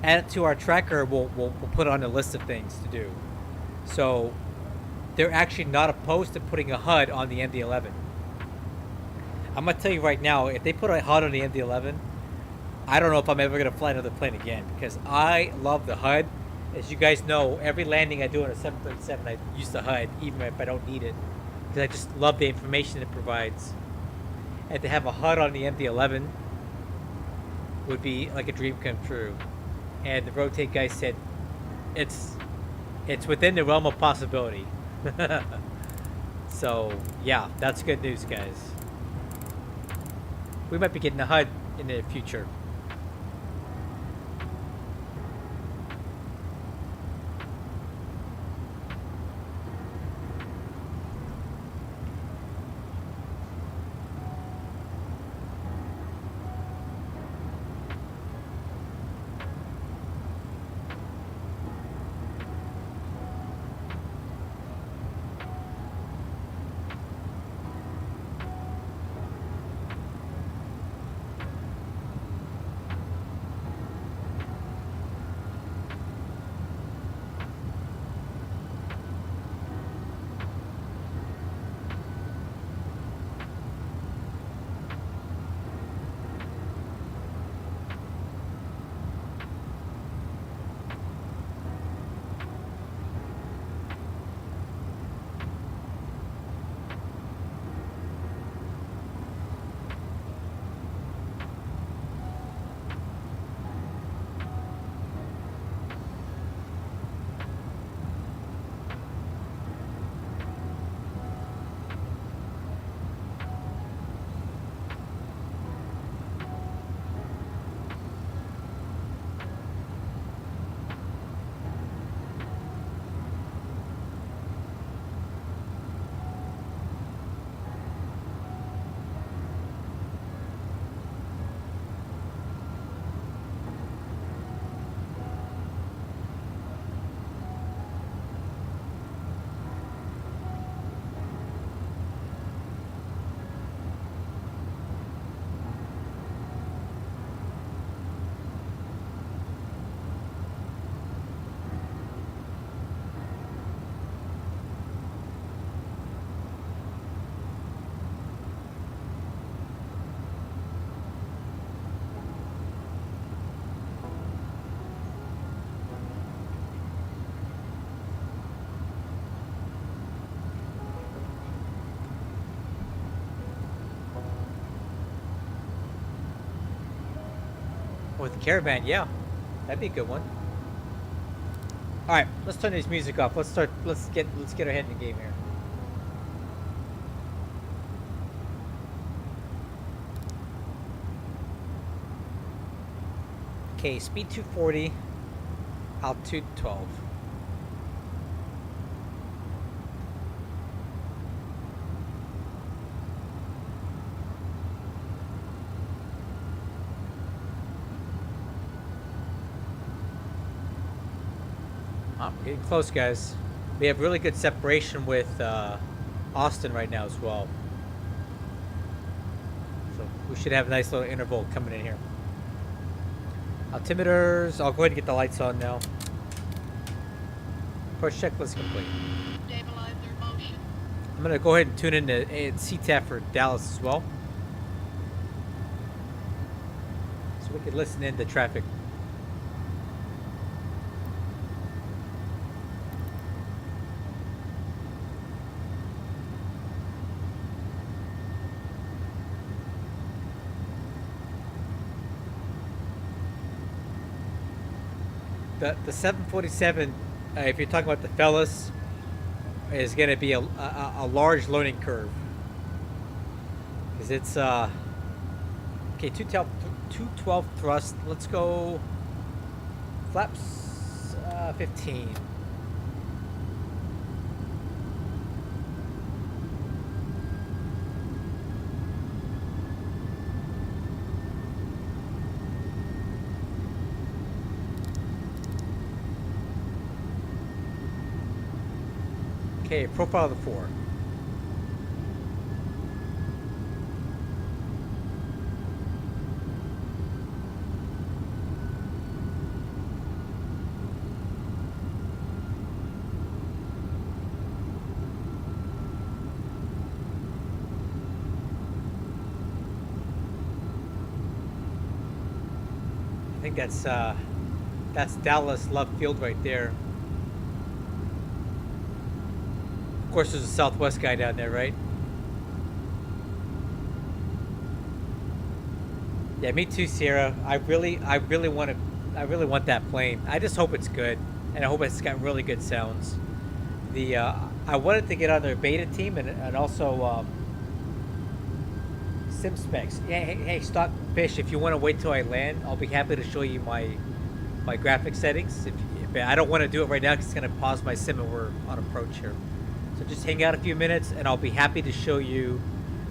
add it to our tracker, we'll put it on a list of things to do. So they're actually not opposed to putting a HUD on the MD-11. I'm going to tell you right now, if they put a HUD on the MD-11, I don't know if I'm ever going to fly another plane again, because I love the HUD. As you guys know, every landing I do on a 737, I use the HUD, even if I don't need it, because I just love the information it provides. And to have a HUD on the MD-11 would be like a dream come true. And the Rotate guy said, it's within the realm of possibility. So, yeah, that's good news, guys. We might be getting a HUD in the future. With the Caravan, yeah, that'd be a good one. All right, let's turn this music off. Let's get our head in the game here. Okay, speed 240, altitude 12. We're getting close, guys. We have really good separation with Austin right now as well. So we should have a nice little interval coming in here. Altimeters, I'll go ahead and get the lights on now. Approach checklist complete. I'm going to go ahead and tune in to CTAF for Dallas as well. So we can listen in to traffic. The 747, if you're talking about the fellas, is going to be a large learning curve. Because it's, okay, 212 thrust. Let's go flaps 15. Okay, profile of the 4. I think that's Dallas Love Field right there. Of course, there's a Southwest guy down there, right? Yeah, me too, Sierra. I really want that plane. I just hope it's good, and I hope it's got really good sounds. I wanted to get on their beta team and also sim specs. Yeah, hey, Stockfish, if you want to wait till I land, I'll be happy to show you my graphic settings. If I don't want to do it right now because it's gonna pause my sim and we're on approach here. So just hang out a few minutes and I'll be happy to show you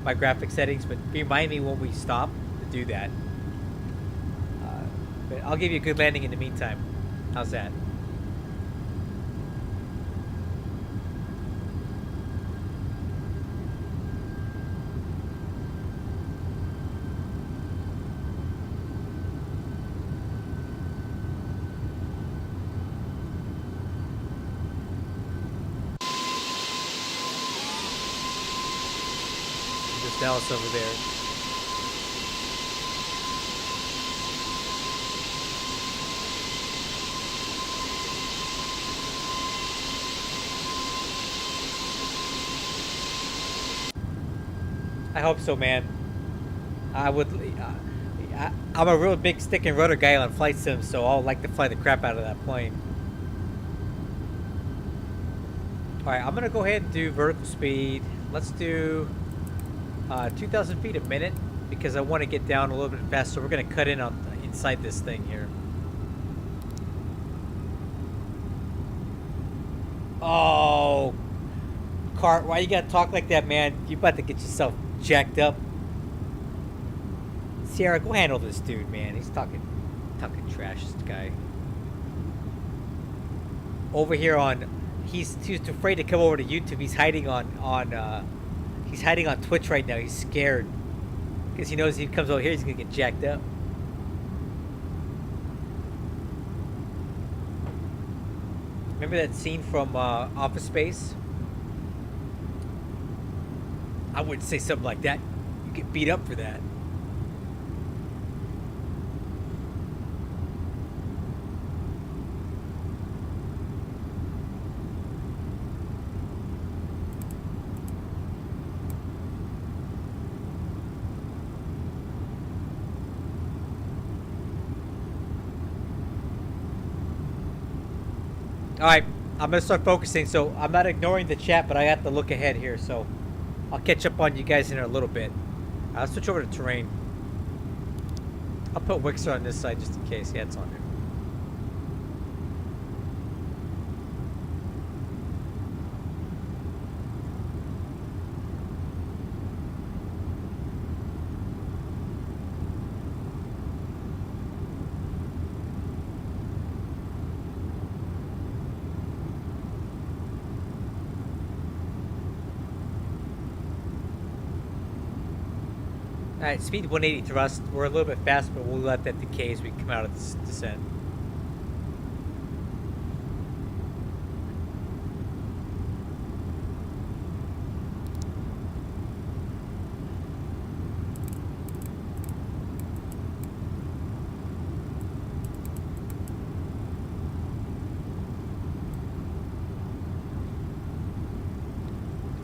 my graphic settings, but remind me when we stop to do that. But I'll give you a good landing in the meantime. How's that? Dallas over there. I hope so, man. I'm a real big stick and rudder guy on flight sims, so I'll like to fly the crap out of that plane. Alright, I'm gonna go ahead and do vertical speed. Let's do 2,000 feet a minute because I want to get down a little bit faster. We're going to cut in on inside this thing here. Oh, Cart, why you got to talk like that, man? You about to get yourself jacked up. Sierra, go handle this dude, man. He's talking trash, this guy. Over here on, he's too afraid to come over to YouTube. He's hiding he's hiding on Twitch right now. He's scared because he knows if he comes over here, he's gonna get jacked up. Remember that scene from Office Space? I wouldn't say something like that. You get beat up for that. Alright, I'm going to start focusing, so I'm not ignoring the chat, but I have to look ahead here, so I'll catch up on you guys in a little bit. I'll switch over to terrain. I'll put Wixer on this side just in case. Yeah, it's on there. Alright, speed 180 thrust. We're a little bit fast, but we'll let that decay as we come out of this descent.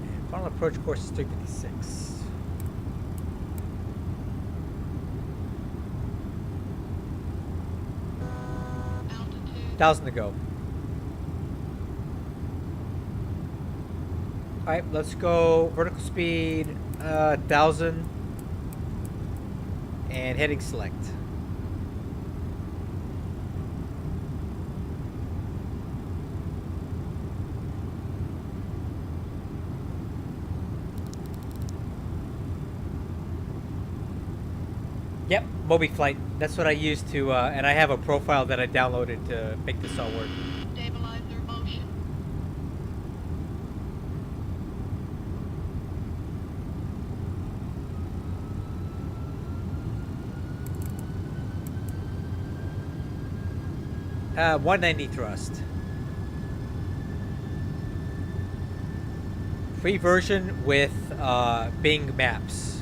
And final approach course is 356. Altitude. 1,000 to go. Alright, let's go vertical speed 1,000 and heading select. Yep, Mobi Flight. That's what I use to, and I have a profile that I downloaded to make this all work. Stabilizer motion. Uh, 190 thrust. Free version with Bing Maps.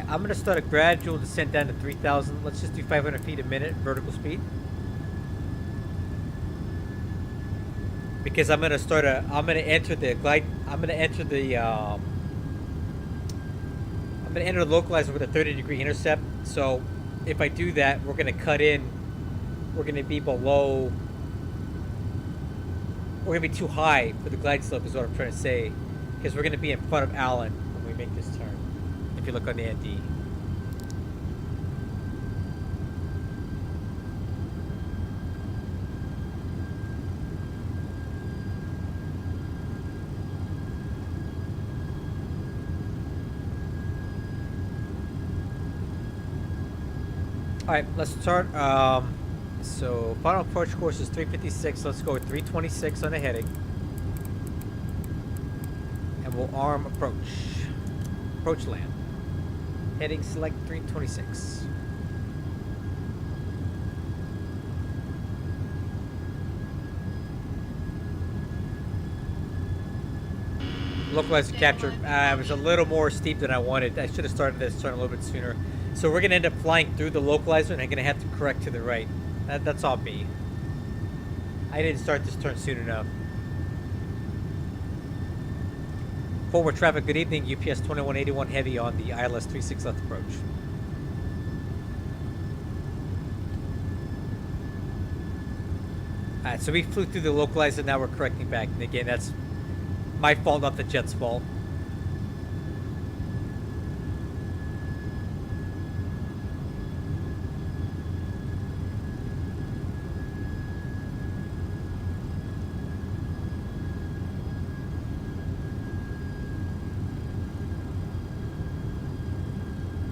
I'm going to start a gradual descent down to 3,000. Let's just do 500 feet a minute vertical speed. Because I'm going to start I'm going to enter the glide, I'm going to enter the localizer with a 30-degree intercept. So if I do that, we're going to cut in, we're going to be below, we're going to be too high for the glide slope is what I'm trying to say. Because we're going to be in front of Allen when we make this turn. If you look on the ND. Alright, let's start. So final approach course is 356. Let's go with 326 on the heading. And we'll arm approach. Approach land. Heading select 326. Localizer capture. It was a little more steep than I wanted. I should have started this turn a little bit sooner. So we're going to end up flying through the localizer and I'm going to have to correct to the right. That's on me. I didn't start this turn soon enough. Forward traffic, good evening. UPS 2181 heavy on the ILS 36 left approach. Alright, so we flew through the localizer, now we're correcting back. And again, that's my fault, not the jet's fault.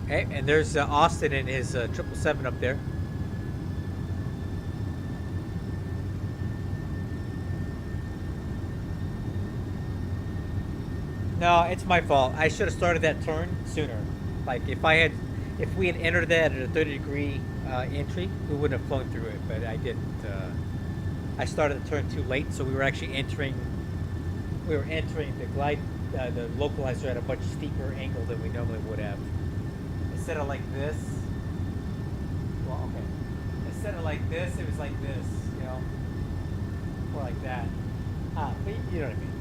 Okay, and there's Austin and his 777 up there. No, it's my fault. I should have started that turn sooner. Like if we had entered that at a 30-degree entry, we wouldn't have flown through it. But I didn't. I started the turn too late, so we were actually entering. We were entering the glide, the localizer at a much steeper angle than we normally would have. Instead of like this, well, okay. Instead of like this, it was like this, you know, or like that. But you know what I mean.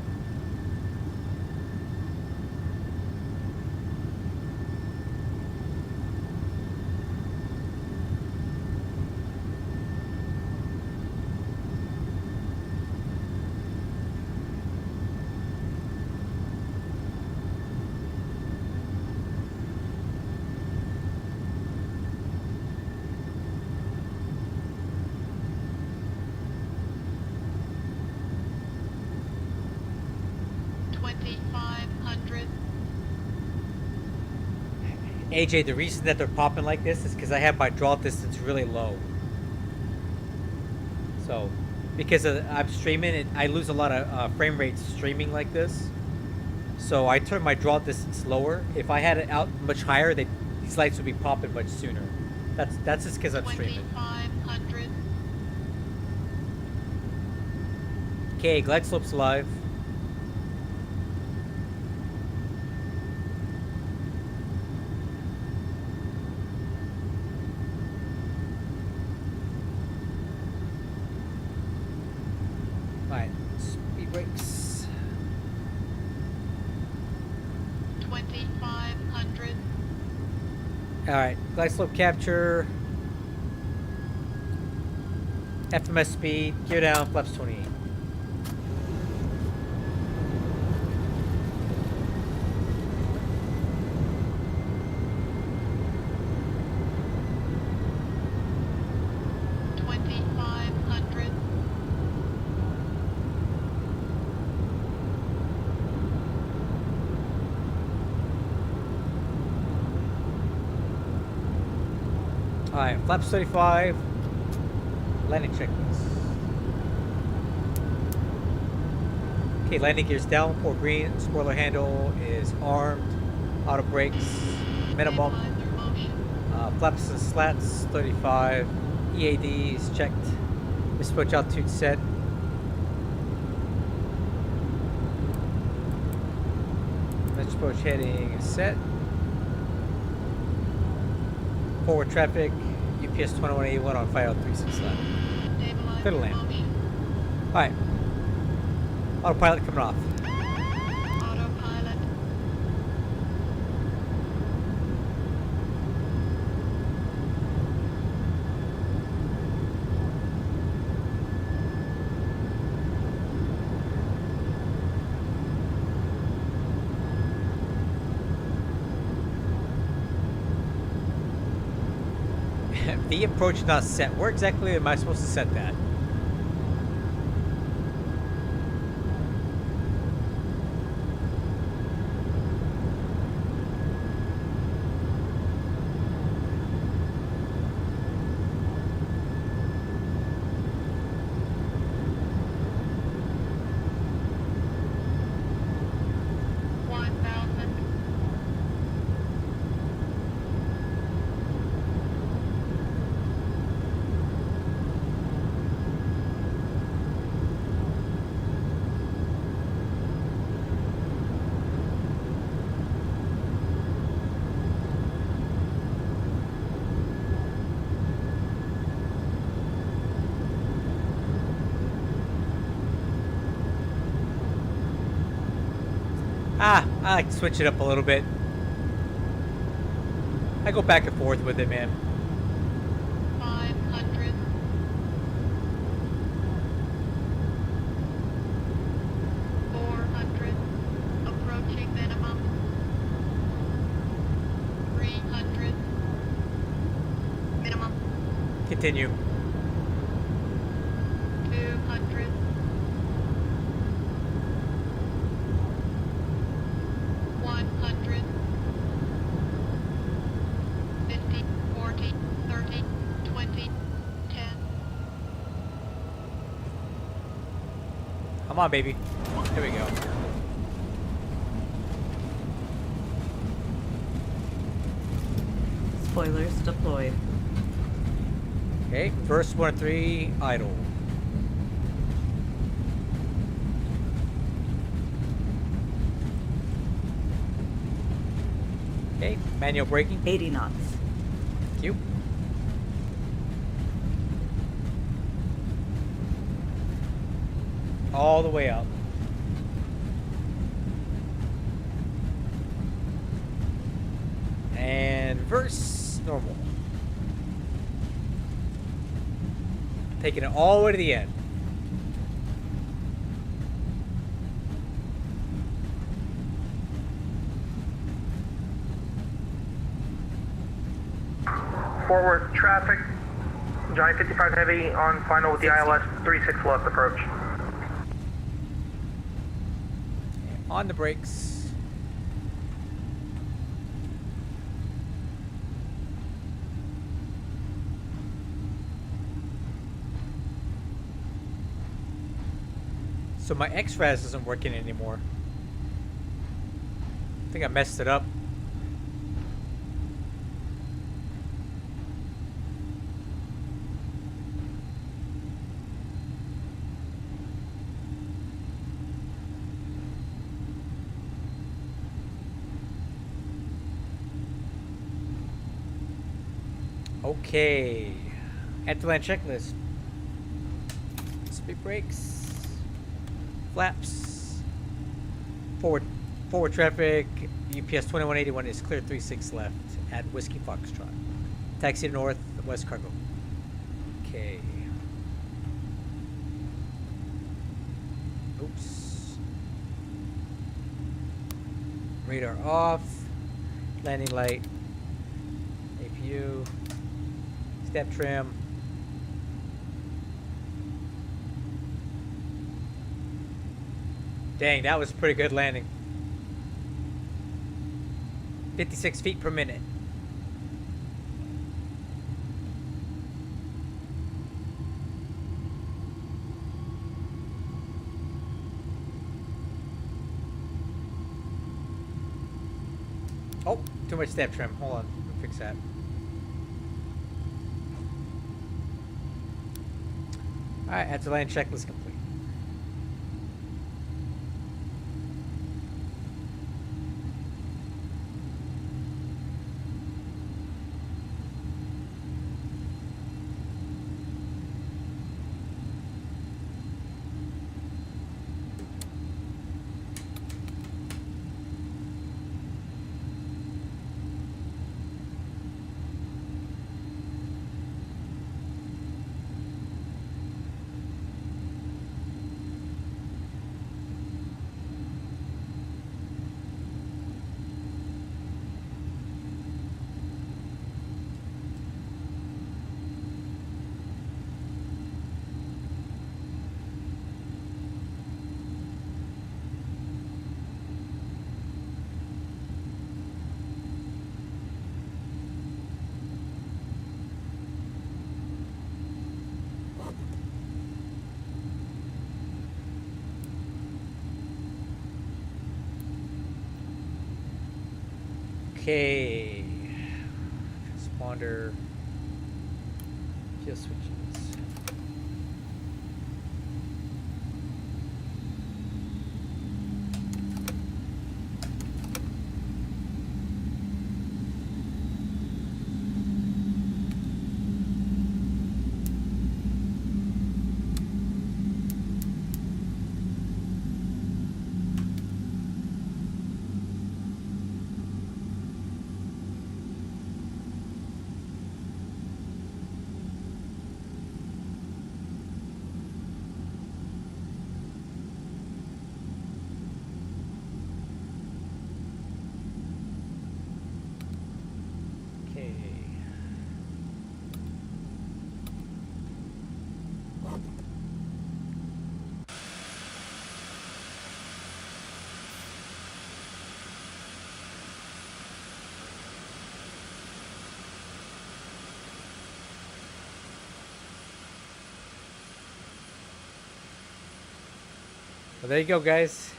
AJ, the reason that they're popping like this is because I have my draw distance really low. So, because I'm streaming, I lose a lot of frame rate streaming like this. So I turn my draw distance lower. If I had it out much higher, these lights would be popping much sooner. That's just because I'm streaming. 2500. Okay, glide slope's live. Alright, speed brakes. 2500. Alright, glide slope capture. FMS speed, gear down, flaps 28. Alright, flaps 35. Landing checklist. Okay, landing gears down, port green, spoiler handle is armed, auto brakes, minimum, flaps and slats 35, EAD is checked, mid-switch altitude set. Mid-switch heading is set. Forward traffic, UPS 2181 on 5036 left. Clear to land. Alright. Autopilot coming off. Autopilot. The approach not set. Where exactly am I supposed to set that? I like to switch it up a little bit. I go back and forth with it, man. 500. 400. Approaching minimum. 300. Minimum. Continue. 200. 100. 50, 40, 30, 20, 10. Come on, baby. Here we go. Spoilers deployed. Okay, first 1 and 3, idle. Okay, manual braking. 80 knots. Thank you. All the way up. And reverse normal. Taking it all the way to the end. Forward traffic, Johnny 55 Heavy on final with the ILS 36 left approach. On the brakes. So my XRAS isn't working anymore. I think I messed it up. Okay. Head-to-land checklist. Speed brakes. Flaps. Forward traffic. UPS 2181 is clear 36 left at Whiskey Foxtrot. Taxi to north, west cargo. Okay. Oops. Radar off. Landing light. APU. Step trim. Dang, that was a pretty good landing. 56 feet per minute. Oh, too much step trim. Hold on, let me fix that. Alright, head to land checklist complete. Okay. Transponder. Kill switches. Okay. Well, there you go, guys.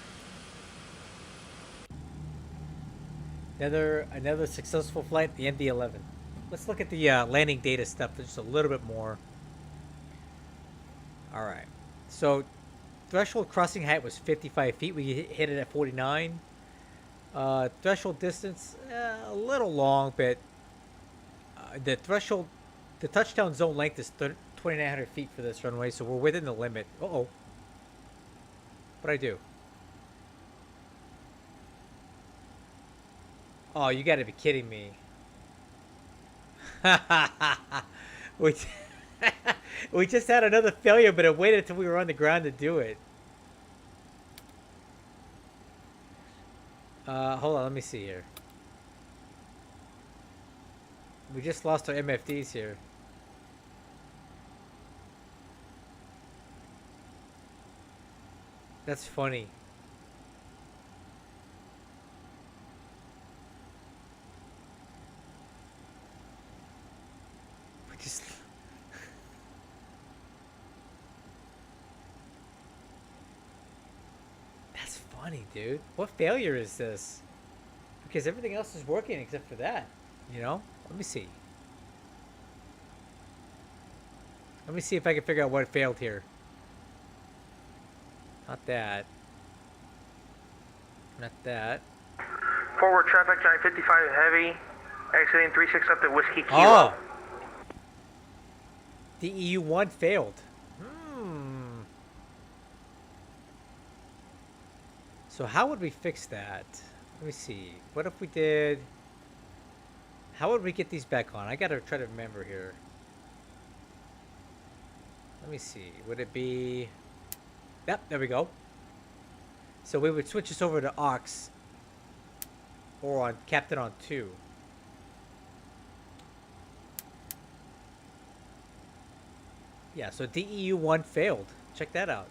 Another successful flight, the MD-11. Let's look at the landing data stuff just a little bit more. All right. So, threshold crossing height was 55 feet. We hit it at 49. Threshold distance, a little long, but the touchdown zone length is 2,900 feet for this runway, so we're within the limit. Uh-oh. What'd I do? Oh, you gotta be kidding me. we, we just had another failure, but it waited until we were on the ground to do it. Hold on, let me see here. We just lost our MFDs here. That's funny. We just... funny, dude. What failure is this? Because everything else is working except for that. You know? Let me see. Let me see if I can figure out what failed here. Not that. Not that. Forward traffic, giant 55 heavy, exiting 36 up to Whiskey Kilo. Oh! The EU1 failed. Hmm. So how would we fix that? Let me see. What if we did... How would we get these back on? I gotta try to remember here. Let me see. Would it be... Yep, there we go. So we would switch this over to aux. Or on Captain on 2. Yeah, so DEU1 failed. Check that out.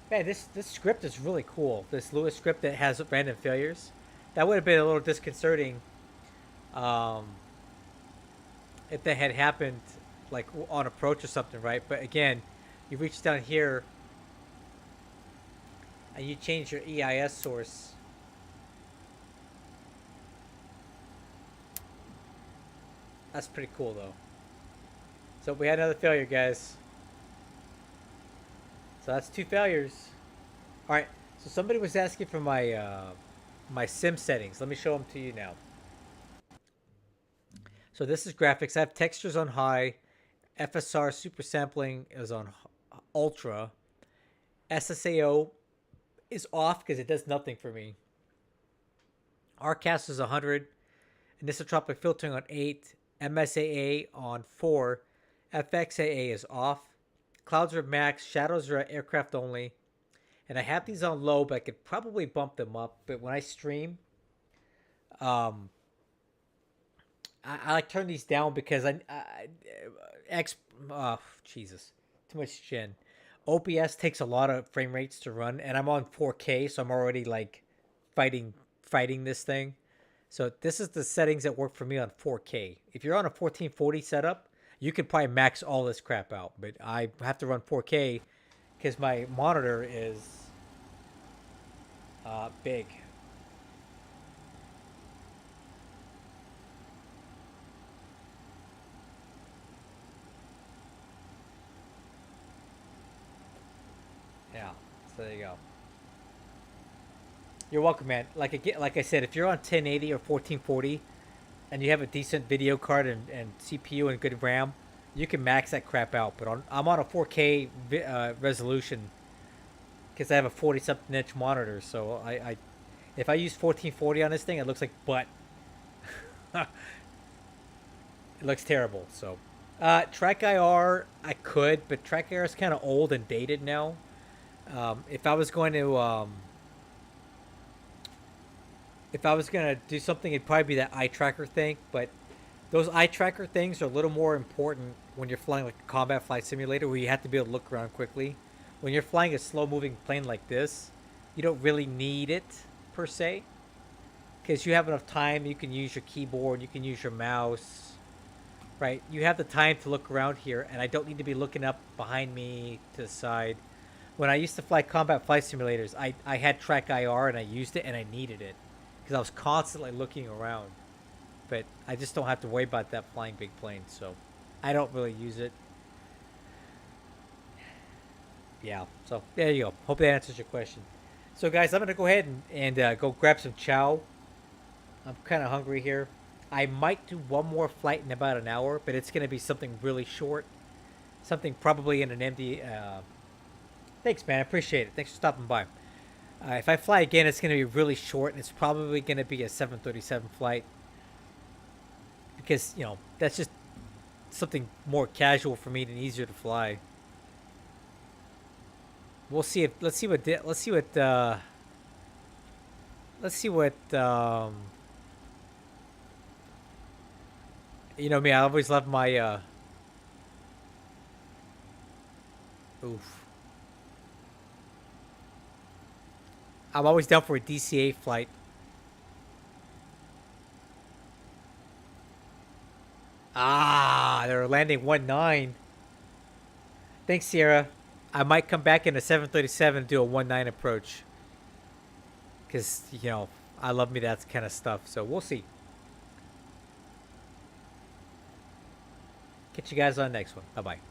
Man, this script is really cool. This Lewis script that has random failures. That would have been a little disconcerting if that had happened like on approach or something, right? But again, you reach down here and you change your EIS source. That's pretty cool though. So we had another failure, guys. So that's 2 failures. All right. So somebody was asking for my my sim settings. Let me show them to you now. So this is graphics. I have textures on high. FSR super sampling is on ultra. SSAO is off because it does nothing for me. RCAS is 100. Anisotropic filtering on 8. MSAA on 4. FXAA is off. Clouds are max. Shadows are at aircraft only. And I have these on low, but I could probably bump them up. But when I stream, I like turn these down because Jesus, too much gen. OBS takes a lot of frame rates to run, and I'm on 4K, so I'm already like fighting this thing. So this is the settings that work for me on 4K. If you're on a 1440 setup, you can probably max all this crap out, but I have to run 4K because my monitor is big. Yeah, so there you go. You're welcome, man. Like I said, if you're on 1080 or 1440 and you have a decent video card and CPU and good RAM, you can max that crap out. But I'm on a 4K resolution because I have a 40-something inch monitor. So if I use 1440 on this thing, it looks like butt. It looks terrible. So Track IR, I could, but Track IR is kind of old and dated now. If I was going to do something, it'd probably be that eye tracker thing. But those eye tracker things are a little more important when you're flying like a combat flight simulator, where you have to be able to look around quickly. When you're flying a slow-moving plane like this, you don't really need it per se, because you have enough time. You can use your keyboard, you can use your mouse, right? You have the time to look around here, and I don't need to be looking up behind me to the side. When I used to fly combat flight simulators, I had Track IR and I used it and I needed it because I was constantly looking around. But I just don't have to worry about that flying big plane, so I don't really use it. Yeah, so there you go. Hope that answers your question. So guys, I'm going to go ahead and go grab some chow. I'm kind of hungry here. I might do one more flight in about an hour, but it's going to be something really short. Something probably in an MD... Thanks, man. I appreciate it. Thanks for stopping by. If I fly again, it's going to be really short, and it's probably going to be a 737 flight. Because, you know, that's just something more casual for me and easier to fly. We'll see if... Let's see what... You know me, I always love my... Oof. I'm always down for a DCA flight. Ah, they're landing 1-9. Thanks, Sierra. I might come back in a 737 and do a 1.9 approach. Because, you know, I love me that kind of stuff. So we'll see. Catch you guys on the next one. Bye-bye.